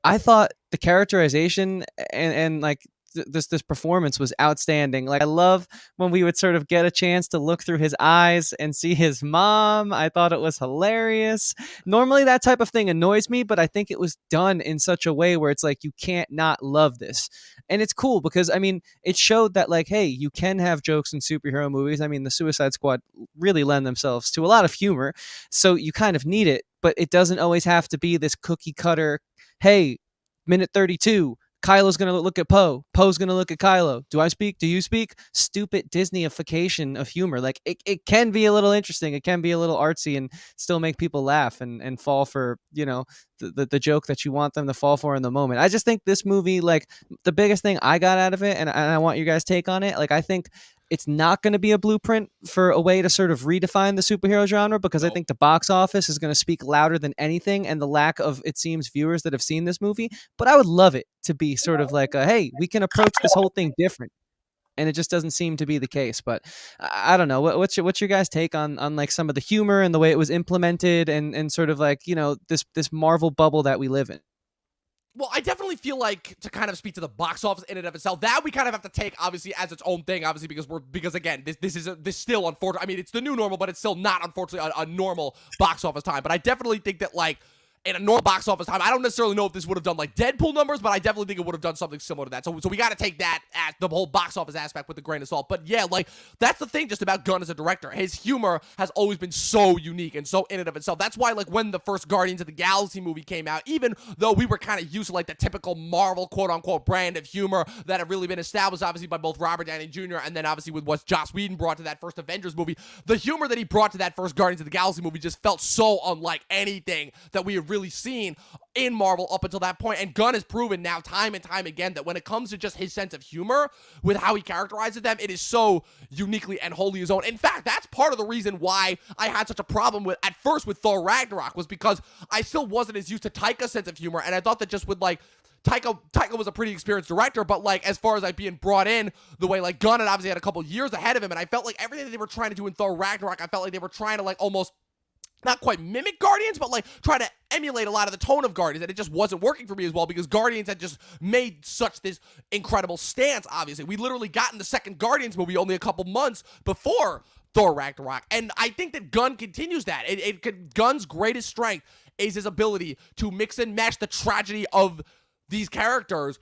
I thought the characterization and like this performance was outstanding. Like, I love when we would sort of get a chance to look through his eyes and see his mom. I thought it was hilarious. Normally that type of thing annoys me, but I think it was done in such a way where it's like you can't not love this. And it's cool because I mean, it showed that like, hey, you can have jokes in superhero movies. I mean, the Suicide Squad really lend themselves to a lot of humor, so you kind of need it, but it doesn't always have to be this cookie cutter, hey, minute 32, Kylo's going to look at Poe. Poe's going to look at Kylo. Do I speak? Do you speak? Stupid Disneyification of humor. Like, it can be a little interesting. It can be a little artsy and still make people laugh and fall for, you know, the joke that you want them to fall for in the moment. I just think this movie, like, the biggest thing I got out of it, and I want you guys' take on it, like, I think it's not going to be a blueprint for a way to sort of redefine the superhero genre, because I think the box office is going to speak louder than anything, and the lack of, it seems, viewers that have seen this movie. But I would love it to be sort of like, hey, we can approach this whole thing different. And it just doesn't seem to be the case. But I don't know. What's your guys' take on like some of the humor and the way it was implemented, and sort of like, you know, this Marvel bubble that we live in? Well, I definitely feel like, to kind of speak to the box office in and of itself, that we kind of have to take obviously as its own thing, obviously, because again, this still, unfortunately, I mean, it's the new normal, but it's still not, unfortunately, a normal box office time. But I definitely think that, like, in a normal box office time, I don't necessarily know if this would have done like Deadpool numbers, but I definitely think it would have done something similar to that. So we got to take that at the whole box office aspect with a grain of salt. But yeah, like, that's the thing just about Gunn as a director. His humor has always been so unique and so in and of itself. That's why, like, when the first Guardians of the Galaxy movie came out, even though we were kind of used to like the typical Marvel quote unquote brand of humor that had really been established obviously by both Robert Downey Jr. and then obviously with what Joss Whedon brought to that first Avengers movie, the humor that he brought to that first Guardians of the Galaxy movie just felt so unlike anything that we had really seen in Marvel up until that point. And Gunn has proven now time and time again that when it comes to just his sense of humor with how he characterizes them, it is so uniquely and wholly his own. In fact, that's part of the reason why I had such a problem with, at first, with Thor Ragnarok, was because I still wasn't as used to Taika's sense of humor, and I thought that just with, like, Taika was a pretty experienced director, but, like, as far as, like, being brought in the way, like, Gunn had obviously had a couple years ahead of him, and I felt like everything that they were trying to do in Thor Ragnarok, I felt like they were trying to, like, almost not quite mimic Guardians, but like try to emulate a lot of the tone of Guardians, and it just wasn't working for me as well, because Guardians had just made such this incredible stance. Obviously, we literally got in the second Guardians movie only a couple months before Thor Ragnarok, and I think that Gunn continues that. Gunn's greatest strength is his ability to mix and mesh the tragedy of these characters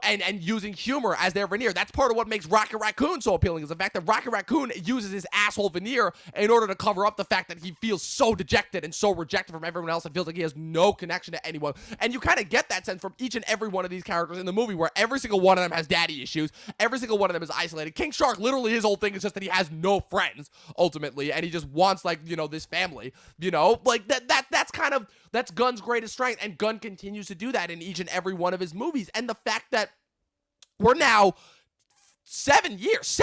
and using humor as their veneer. That's part of what makes Rocket Raccoon so appealing, is the fact that Rocket Raccoon uses his asshole veneer in order to cover up the fact that he feels so dejected and so rejected from everyone else and feels like he has no connection to anyone. And you kind of get that sense from each and every one of these characters in the movie, where every single one of them has daddy issues. Every single one of them is isolated. King Shark, literally his whole thing is just that he has no friends, ultimately, and he just wants, like, you know, this family, you know, like that's Gunn's greatest strength, and Gunn continues to do that in each and every one of his movies. And the fact that we're now 7 years,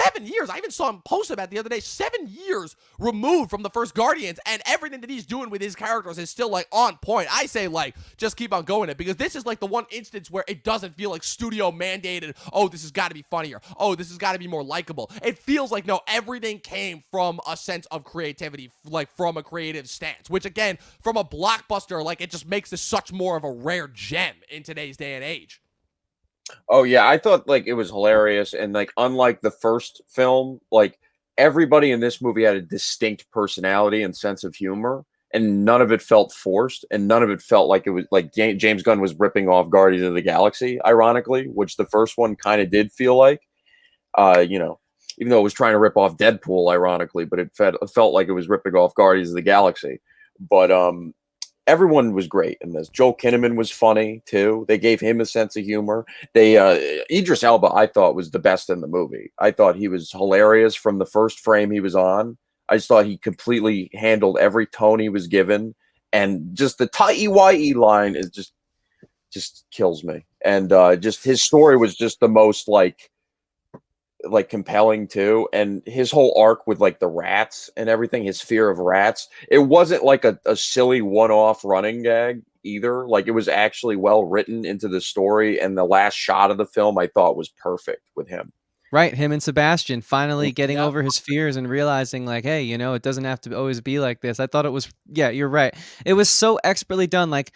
I even saw him post about it the other day, 7 years removed from the first Guardians, and everything that he's doing with his characters is still, like, on point. I say, like, just keep on going it, because this is, like, the one instance where it doesn't feel like studio mandated, oh, this has got to be funnier, oh, this has got to be more likable. It feels like, no, everything came from a sense of creativity, like, from a creative stance, which, again, from a blockbuster, like, it just makes this such more of a rare gem in today's day and age. Oh yeah, I thought like it was hilarious, and like unlike the first film, like everybody in this movie had a distinct personality and sense of humor, and none of it felt forced, and none of it felt like it was like James Gunn was ripping off Guardians of the Galaxy, ironically, which the first one kind of did feel like. You know, even though it was trying to rip off Deadpool, ironically, but it felt like it was ripping off Guardians of the Galaxy. But everyone was great in this. Joel Kinnaman was funny too. They gave him a sense of humor. They Idris Elba, I thought, was the best in the movie. I thought he was hilarious from the first frame he was on. I just thought he completely handled every tone he was given, and just the tie line is just kills me. And just his story was just the most like compelling too, and his whole arc with like the rats and everything, his fear of rats, it wasn't like a silly one-off running gag either. Like, it was actually well written into the story, and the last shot of the film I thought was perfect with him. Right, him and Sebastian finally getting over his fears and realizing, like, hey, you know, it doesn't have to always be like this. I thought it was, yeah, you're right. It was so expertly done. Like,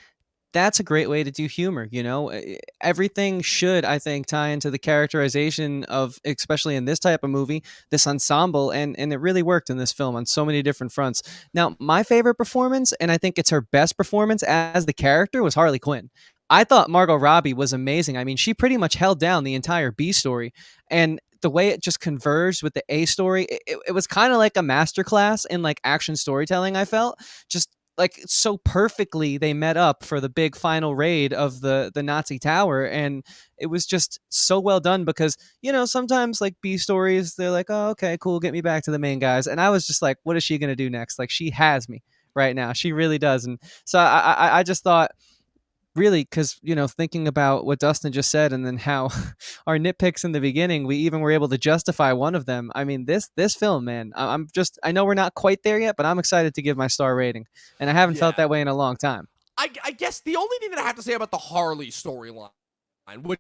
that's a great way to do humor, you know? Everything should, I think, tie into the characterization of, especially in this type of movie, this ensemble, and it really worked in this film on so many different fronts. Now, my favorite performance, and I think it's her best performance as the character, was Harley Quinn. I thought Margot Robbie was amazing. I mean, she pretty much held down the entire B story, and the way it just converged with the A story, it was kind of like a masterclass in like action storytelling. I felt just like so perfectly they met up for the big final raid of the Nazi tower, and it was just so well done, because, you know, sometimes like B stories, they're like, oh, okay, cool, get me back to the main guys, and I was just like, what is she gonna do next? Like, she has me right now, she really does. And so I just thought, really, because, you know, thinking about what Dustin just said, and then how our nitpicks in the beginning, we even were able to justify one of them. I mean, this film, man, I know we're not quite there yet, but I'm excited to give my star rating, and I haven't felt that way in a long time. I guess the only thing that I have to say about the Harley storyline, which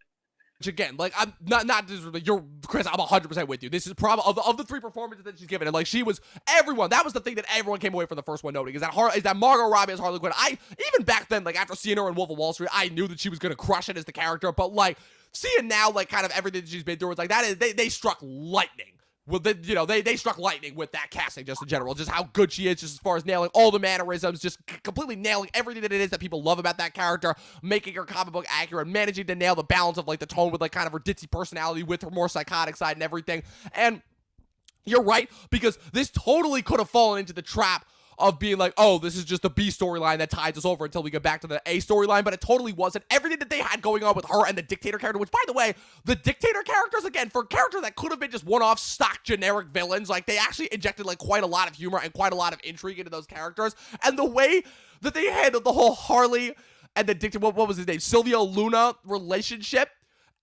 again, like, I'm not you're Chris, I'm 100% with you. This is probably of the three performances that she's given, and like, she was everyone. That was the thing that everyone came away from the first one noting, is that Margot Robbie as Harley Quinn. I even back then, like, after seeing her in Wolf of Wall Street, I knew that she was gonna crush it as the character. But like, seeing now, like, kind of everything that she's been through, it's like that is they struck lightning. Well, they struck lightning with that casting, just in general, just how good she is, just as far as nailing all the mannerisms, just completely nailing everything that it is that people love about that character, making her comic book accurate, managing to nail the balance of like the tone with like kind of her ditzy personality with her more psychotic side and everything. And you're right, because this totally could have fallen into the trap of being like, oh, this is just a B storyline that ties us over until we get back to the A storyline, but it totally wasn't. Everything that they had going on with her and the dictator character, which, by the way, the dictator characters, again, for characters that could have been just one-off stock generic villains, like, they actually injected like quite a lot of humor and quite a lot of intrigue into those characters. And the way that they handled the whole Harley and the dictator, what was his name, Sylvia Luna relationship,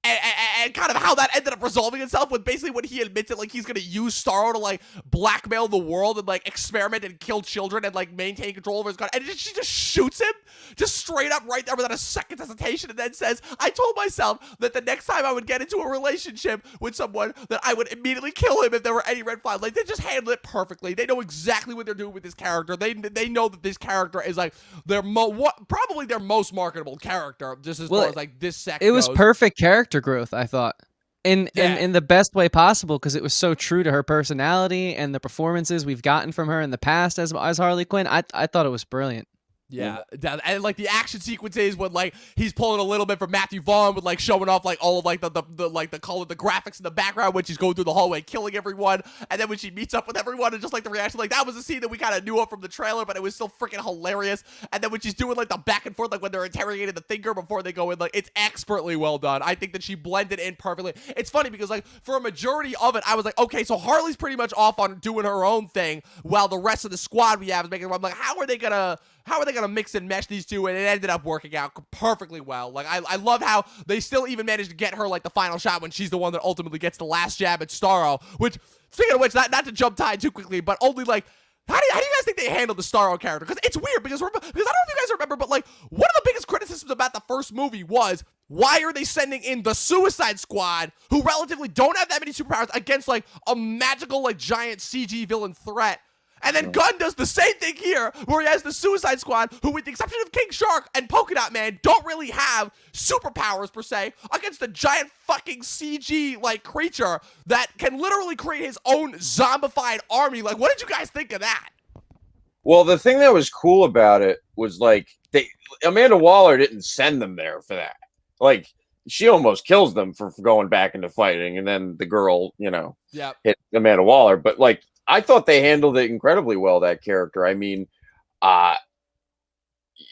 and kind of how that ended up resolving itself with basically when he admits that, like, he's gonna use Starro to like blackmail the world and like experiment and kill children and like maintain control over his gun, and she just shoots him just straight up right there without a second's hesitation, and then says, I told myself that the next time I would get into a relationship with someone that I would immediately kill him if there were any red flags. Like, they just handle it perfectly. They know exactly what they're doing with this character. They know that this character is like probably their most marketable character, just as far as like this sect It was goes. perfect character growth, I thought, in the best way possible, because it was so true to her personality and the performances we've gotten from her in the past as Harley Quinn. I thought it was brilliant. Yeah, and like the action sequences when like he's pulling a little bit from Matthew Vaughn with like showing off like all of like the like the color, the graphics in the background when she's going through the hallway killing everyone, and then when she meets up with everyone and just like the reaction, like that was a scene that we kind of knew of from the trailer, but it was still freaking hilarious. And then when she's doing like the back and forth, like when they're interrogating the thinker before they go in, like it's expertly well done. I think that she blended in perfectly. It's funny because like for a majority of it, I was like, okay, so Harley's pretty much off on doing her own thing while the rest of the squad we have is making. I'm like, how are they gonna mix and mesh these two? And it ended up working out perfectly well. Like, I love how they still even managed to get her like the final shot when she's the one that ultimately gets the last jab at Starro. Which, speaking of which, not to jump tide too quickly, but only like, how do you guys think they handled the Starro character? Because it's weird, because I don't know if you guys remember, but like one of the biggest criticisms about the first movie was, why are they sending in the Suicide Squad, who relatively don't have that many superpowers, against like a magical like giant CG villain threat? And then Gunn does the same thing here, where he has the Suicide Squad, who, with the exception of King Shark and Polka Dot Man, don't really have superpowers per se, against a giant fucking CG like creature that can literally create his own zombified army. Like, what did you guys think of that? Well, the thing that was cool about it was like Amanda Waller didn't send them there for that. Like, she almost kills them for going back into fighting, and then the girl, hit Amanda Waller. But like, I thought they handled it incredibly well, that character. I mean,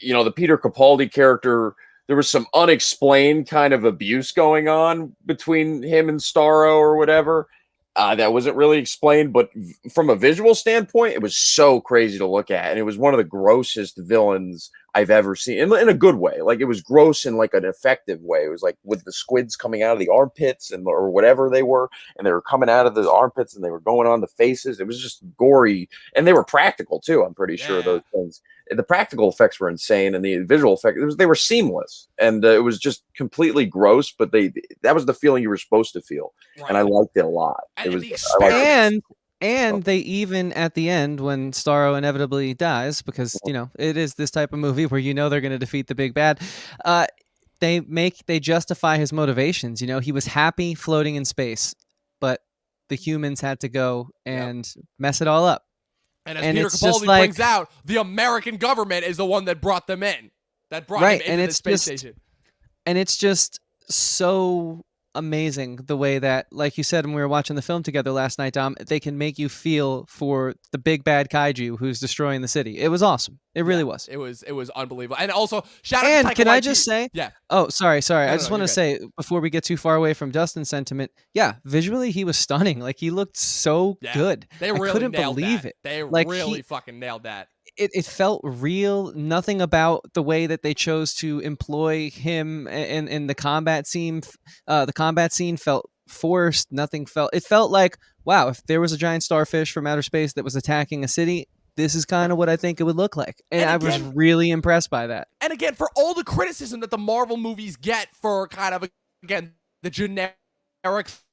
the Peter Capaldi character, there was some unexplained kind of abuse going on between him and Starro or whatever. That wasn't really explained, but from a visual standpoint, it was so crazy to look at. And it was one of the grossest villains I've ever seen in a good way. Like, it was gross in like an effective way. It was like with the squids coming out of the armpits or whatever they were, and they were coming out of the armpits and they were going on the faces. It was just gory, and they were practical too. I'm pretty sure those things. The practical effects were insane, and the visual effects, they were seamless, and it was just completely gross. But that was the feeling you were supposed to feel, and I liked it a lot. And they even at the end, when Starro inevitably dies, because it is this type of movie where they're going to defeat the big bad. They justify his motivations. He was happy floating in space, but the humans had to go and mess it all up. And as Peter Capaldi brings out, the American government is the one that brought them in. That brought him into the space station. And it's just so amazing the way that, like you said when we were watching the film together last night, Dom, they can make you feel for the big bad kaiju who's destroying the city. It was awesome. It really was. It was unbelievable. And also, shout out to Taika can Waititi. I just say? Yeah. Oh, sorry. I just want to say, before we get too far away from Dustin's sentiment, visually he was stunning. Like, he looked so good. They really couldn't believe it. They really fucking nailed that. It felt real. Nothing about the way that they chose to employ him in the combat scene. The combat scene felt forced. It felt like, wow, if there was a giant starfish from outer space that was attacking a city, this is kind of what I think it would look like. And I was really impressed by that. And again, for all the criticism that the Marvel movies get for kind of, again, the generic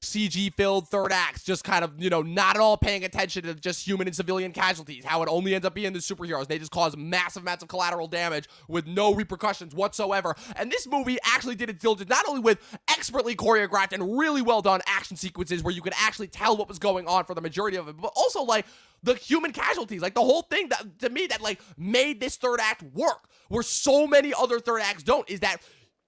CG-filled third acts, just kind of, not at all paying attention to just human and civilian casualties, how it only ends up being the superheroes. They just cause massive amounts of collateral damage with no repercussions whatsoever. And this movie actually did its diligence, not only with expertly choreographed and really well done action sequences where you could actually tell what was going on for the majority of it, but also, like, the human casualties, like the whole thing that, to me, that like made this third act work, where so many other third acts don't, is that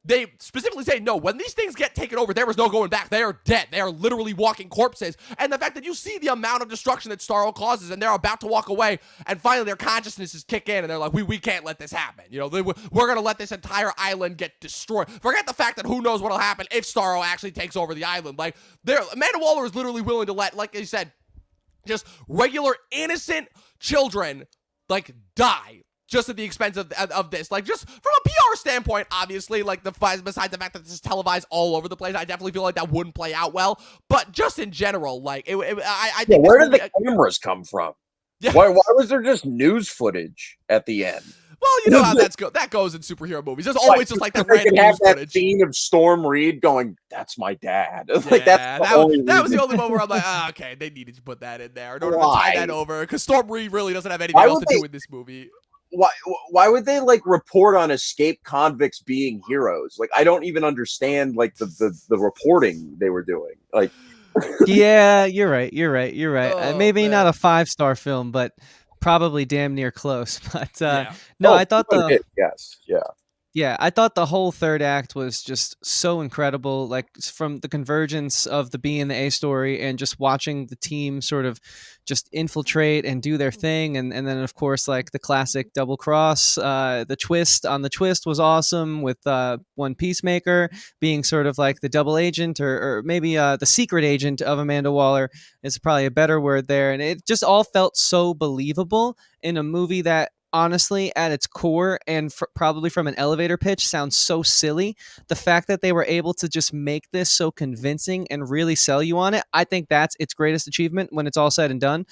they specifically say, no, when these things get taken over, there is no going back. They are dead. They are literally walking corpses. And the fact that you see the amount of destruction that Starro causes, and they're about to walk away, and finally their consciousnesses kick in, and they're like, we can't let this happen. We're going to let this entire island get destroyed. Forget the fact that who knows what will happen if Starro actually takes over the island. Like, Amanda Waller is literally willing to let, like you said, just regular innocent children, like, die just at the expense of this. Like, just from a PR standpoint, obviously, like, besides the fact that this is televised all over the place, I definitely feel like that wouldn't play out well. But just in general, like, I think where did the cameras come from? Yeah. Why was there just news footage at the end? Well, you know how that goes in superhero movies. There's always just like that random news footage. Scene of Storm Reed going, "That's my dad." Like, that was the only one where I'm like, okay, they needed to put that in there in order to tie that over, because Storm Reed really doesn't have anything else to do with this movie. Why would they like report on escaped convicts being heroes? Like, I don't even understand like the reporting they were doing. Like, yeah, you're right. Oh, maybe man. not a 5-star film, but probably damn near close. But I thought I thought the whole third act was just so incredible, like from the convergence of the B and the A story, and just watching the team sort of just infiltrate and do their thing, and then of course like the classic double cross, the twist on the twist was awesome, with one Peacemaker being sort of like the double agent, or maybe the secret agent of Amanda Waller is probably a better word there, and it just all felt so believable in a movie that, honestly, at its core, and probably from an elevator pitch, sounds so silly. The fact that they were able to just make this so convincing and really sell you on it, I think that's its greatest achievement when it's all said and done.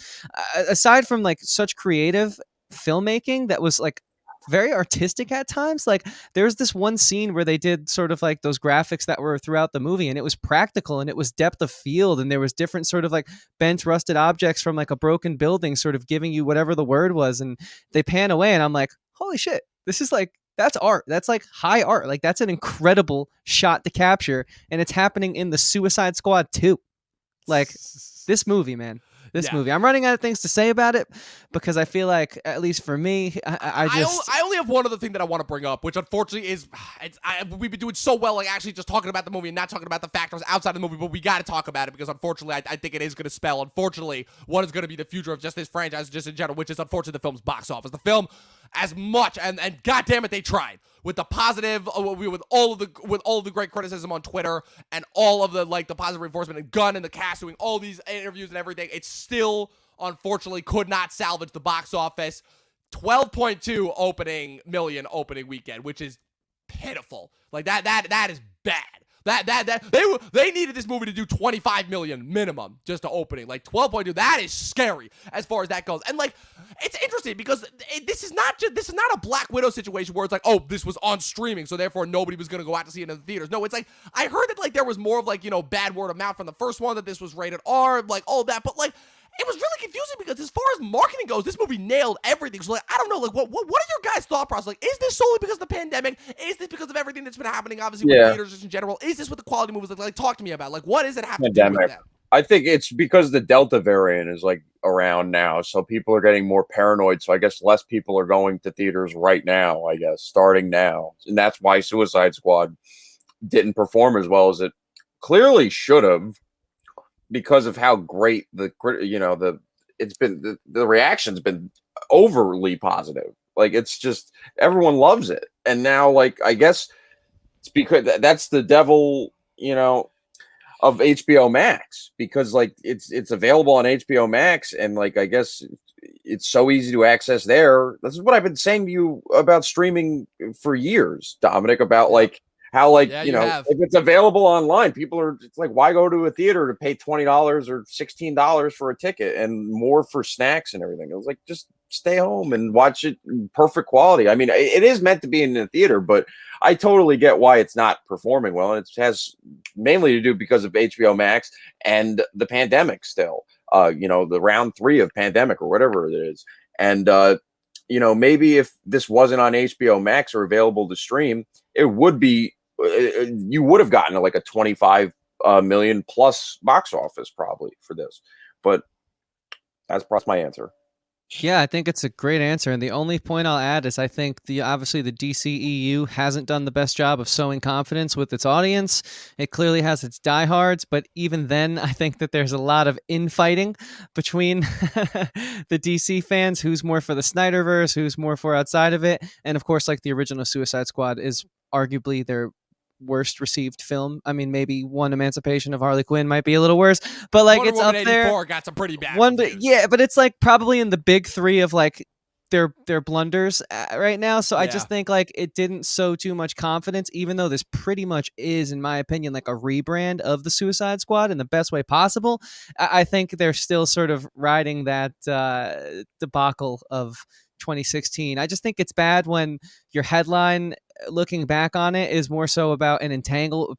Aside from like such creative filmmaking that was like very artistic at times, like there's this one scene where they did sort of like those graphics that were throughout the movie, and it was practical, and it was depth of field, and there was different sort of like bent rusted objects from like a broken building sort of giving you whatever the word was, and they pan away, and I'm like, holy shit, this is like, that's art. That's like high art. Like, that's an incredible shot to capture, and it's happening in the Suicide Squad 2. Like, this movie, man. This movie. I'm running out of things to say about it, because I feel like, at least for me, I only have one other thing that I want to bring up, which unfortunately is, we've been doing so well, like actually just talking about the movie and not talking about the factors outside the movie, but we got to talk about it, because unfortunately, I think it is going to spell, unfortunately, what is going to be the future of just this franchise, just in general, which is unfortunately the film's box office. The film as much, and God damn it, they tried with the positive, with all of the great criticism on Twitter and all of the positive reinforcement and Gunn and the cast doing all these interviews and everything. It still, unfortunately, could not salvage the box office. 12.2 million opening weekend, which is pitiful. Like that is bad. They needed this movie to do 25 million minimum just to opening. Like 12.2, that is scary as far as that goes. And like, it's interesting because this is not a Black Widow situation where it's like, oh, this was on streaming, so therefore nobody was gonna go out to see it in the theaters. No, it's like I heard that like there was more of like, you know, bad word of mouth from the first one, that this was rated R, like all that, but like, it was really confusing because as far as marketing goes, this movie nailed everything. So like, I don't know, like what are your guys' thought process? Like, is this solely because of the pandemic? Is this because of everything that's been happening, obviously, with theaters just in general? Is this what the quality movies like? Talk to me about, like, what does it have to do with that? I think it's because the Delta variant is like around now, so people are getting more paranoid. So I guess less people are going to theaters right now, I guess, starting now. And that's why Suicide Squad didn't perform as well as it clearly should have, because of how great the reaction's been overly positive. Like, it's just everyone loves it. And now, like, I guess it's because that's the devil, you know, of HBO Max, because like it's available on HBO Max, and like I guess it's so easy to access there. This is what I've been saying to you about streaming for years, Dominic, about like how like if it's available online, it's like, why go to a theater to pay $20 or $16 for a ticket and more for snacks and everything? It was like, just stay home and watch it in perfect quality. I mean, it is meant to be in the theater, but I totally get why it's not performing well, and it has mainly to do because of HBO Max and the pandemic still. The round 3 of pandemic or whatever it is. And maybe if this wasn't on HBO Max or available to stream, it would be you would have gotten like a 25 million plus box office probably for this. But that's my answer. Yeah, I think it's a great answer. And the only point I'll add is I think obviously the DCEU hasn't done the best job of sowing confidence with its audience. It clearly has its diehards, but even then, I think that there's a lot of infighting between the DC fans, who's more for the Snyderverse, who's more for outside of it. And of course, like the original Suicide Squad is arguably their worst received film. I mean, maybe One Emancipation of Harley Quinn might be a little worse, but like Wonder it's Woman up there. 84 got some pretty bad reviews. Yeah, but it's like probably in the big 3 of like their blunders right now. So I just think like it didn't sow too much confidence, even though this pretty much is, in my opinion, like a rebrand of the Suicide Squad in the best way possible. I think they're still sort of riding that debacle of 2016. I just think it's bad when your headline, looking back on it, is more so about an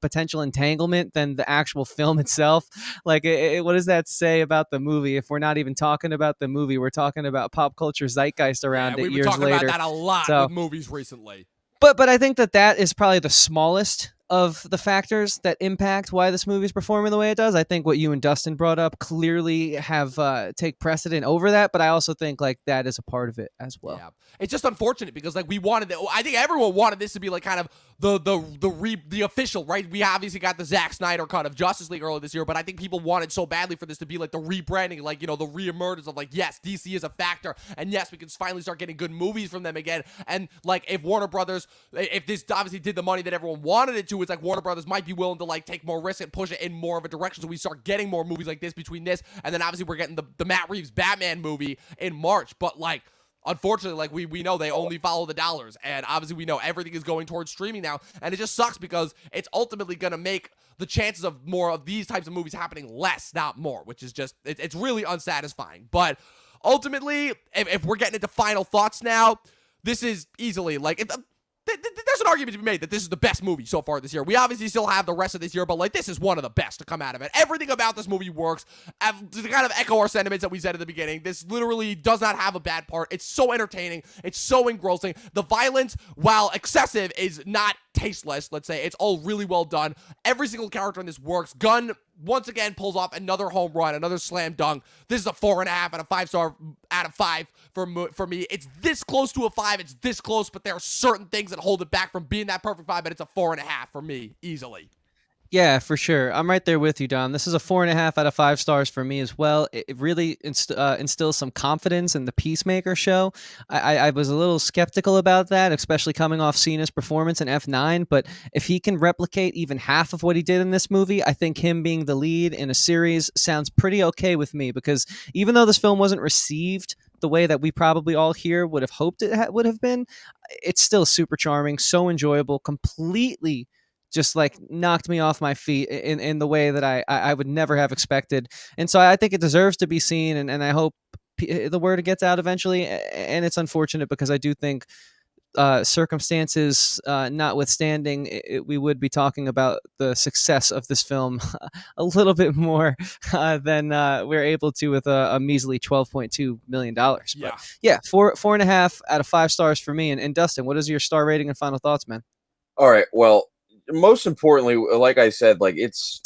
potential entanglement than the actual film itself. Like, what does that say about the movie? If we're not even talking about the movie, we're talking about pop culture zeitgeist around it years later. We've been talking about that a lot with movies recently. But I think that is probably the smallest of the factors that impact why this movie is performing the way it does. I think what you and Dustin brought up clearly have take precedent over that, but I also think like that is a part of it as well. Yeah, it's just unfortunate because like I think everyone wanted this to be like kind of the official, right? We obviously got the Zack Snyder cut of Justice League earlier this year, but I think people wanted so badly for this to be like the rebranding, like, the reemergence of like, yes, DC is a factor, and yes, we can finally start getting good movies from them again. And like, if Warner Brothers, if this obviously did the money that everyone wanted it to, it's like Warner Brothers might be willing to like take more risk and push it in more of a direction, so we start getting more movies like this between this, and then obviously we're getting the Matt Reeves Batman movie in March. But like, unfortunately, like we know they only follow the dollars, and obviously we know everything is going towards streaming now, and it just sucks because it's ultimately going to make the chances of more of these types of movies happening less, not more, which is just, it's really unsatisfying. But ultimately, if we're getting into final thoughts now, this is easily like, there's an argument to be made that this is the best movie so far this year. We obviously still have the rest of this year, but like, this is one of the best to come out of it. Everything about this movie works. To kind of echo our sentiments that we said at the beginning, this literally does not have a bad part. It's so entertaining. It's so engrossing. The violence, while excessive, is not tasteless, let's say. It's all really well done. Every single character in this works. Gunn once again pulls off another home run, another slam dunk. This is a 4.5 out of 5 star out of 5 for me. It's this close to a 5. It's this close, but there are certain things that hold it back from being that perfect 5, but it's a 4.5 for me, easily. Yeah, for sure. I'm right there with you, Dom. This is a 4.5 out of 5 stars for me as well. It really instills some confidence in the Peacemaker show. I was a little skeptical about that, especially coming off Cena's performance in F9. But if he can replicate even half of what he did in this movie, I think him being the lead in a series sounds pretty okay with me. Because even though this film wasn't received the way that we probably all here would have hoped it would have been, it's still super charming, so enjoyable, completely just like knocked me off my feet in the way that I would never have expected. And so I think it deserves to be seen, and I hope the word gets out eventually. And it's unfortunate because I do think circumstances notwithstanding, we would be talking about the success of this film a little bit more than we're able to with a measly $12.2 million. But yeah, 4.5 out of 5 stars for me. And Dustin, what is your star rating and final thoughts, man? All right. Well, most importantly, like I said, like it's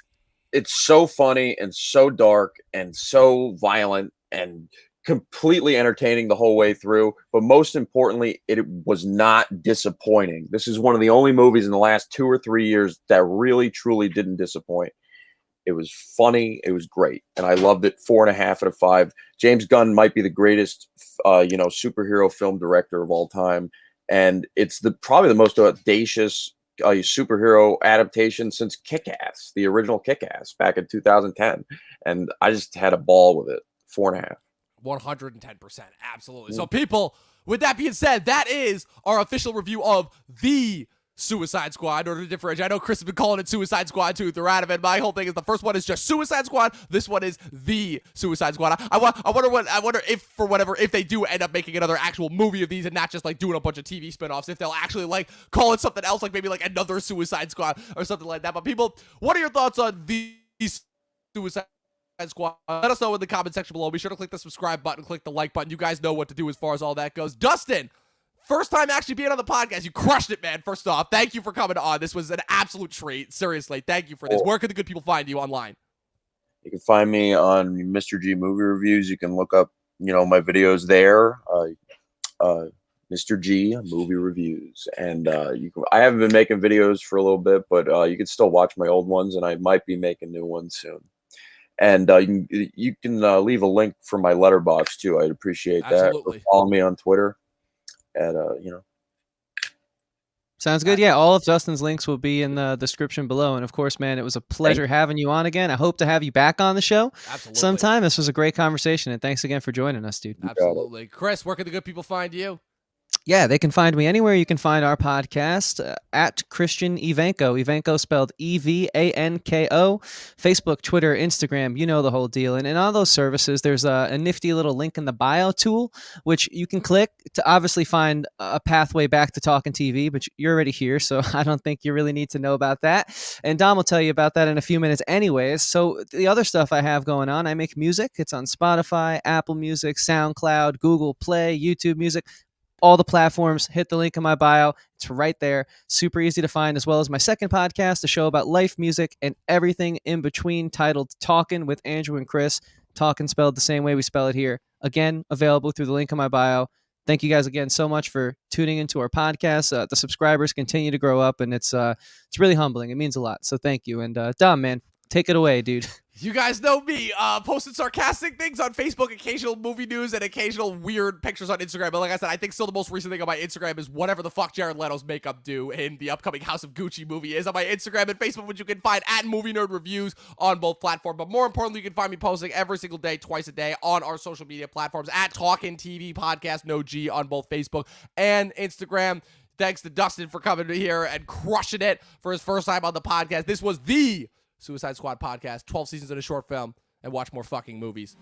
so funny and so dark and so violent and completely entertaining the whole way through. But most importantly, it was not disappointing. This is one of the only movies in the last 2 or 3 years that really, truly didn't disappoint. It was funny. It was great. And I loved it. 4.5 out of 5. James Gunn might be the greatest, superhero film director of all time. And it's probably the most audacious superhero adaptation since Kick-Ass, the original Kick-Ass back in 2010. And I just had a ball with it. 4.5. 110%. Absolutely. So people, with that being said, that is our official review of the Suicide Squad. In order to differentiate, I know Chris has been calling it Suicide Squad too throughout of it. My whole thing is the first one is just Suicide Squad. This one is the Suicide Squad. I wonder if for whatever, if they do end up making another actual movie of these and not just like doing a bunch of TV spinoffs, if they'll actually like call it something else, like maybe like another Suicide Squad or something like that. But people, what are your thoughts on these Suicide Squad? Let us know in the comment section below. Be sure to click the subscribe button, click the like button. You guys know what to do as far as all that goes. Dustin, first time actually being on the podcast. You crushed it, man. First off, thank you for coming on. This was an absolute treat. Seriously, thank you for this. Where can the good people find you online? You can find me on Mr. G Movie Reviews. You can look up, my videos there. Mr. G Movie Reviews. And I haven't been making videos for a little bit, but you can still watch my old ones, and I might be making new ones soon. And you can leave a link for my letterbox too. I'd appreciate that. Or follow me on Twitter. And Sounds good. Yeah, all of Dustin's links will be in the description below. And of course, man, it was a pleasure having you on again. I hope to have you back on the show sometime. This was a great conversation, and thanks again for joining us, dude. Absolutely. Chris, where can the good people find you? Yeah, they can find me anywhere you can find our podcast, at Christian Evanko. Evanko spelled Evanko. Facebook, Twitter, Instagram, you know the whole deal. And in all those services, there's a nifty little link in the bio tool, which you can click to obviously find a pathway back to Talking TV, but you're already here, so I don't think you really need to know about that. And Dom will tell you about that in a few minutes anyways. So the other stuff I have going on, I make music. It's on Spotify, Apple Music, SoundCloud, Google Play, YouTube Music. All the platforms. Hit the link in my bio. It's right there. Super easy to find, as well as my second podcast, a show about life, music, and everything in between, titled Talkin' with Andrew and Chris. Talkin' spelled the same way we spell it here. Again, available through the link in my bio. Thank you guys again so much for tuning into our podcast. The subscribers continue to grow up, and it's really humbling. It means a lot. So thank you. And Dom, man, take it away, dude. You guys know me, posting sarcastic things on Facebook, occasional movie news, and occasional weird pictures on Instagram. But like I said, I think still the most recent thing on my Instagram is whatever the fuck Jared Leto's makeup do in the upcoming House of Gucci movie is on my Instagram and Facebook, which you can find at Movie Nerd Reviews on both platforms. But more importantly, you can find me posting every single day, twice a day on our social media platforms at Talkin' TV Podcast, no G, on both Facebook and Instagram. Thanks to Dustin for coming here and crushing it for his first time on the podcast. This was the Suicide Squad podcast, 12 seasons in a short film, and watch more fucking movies.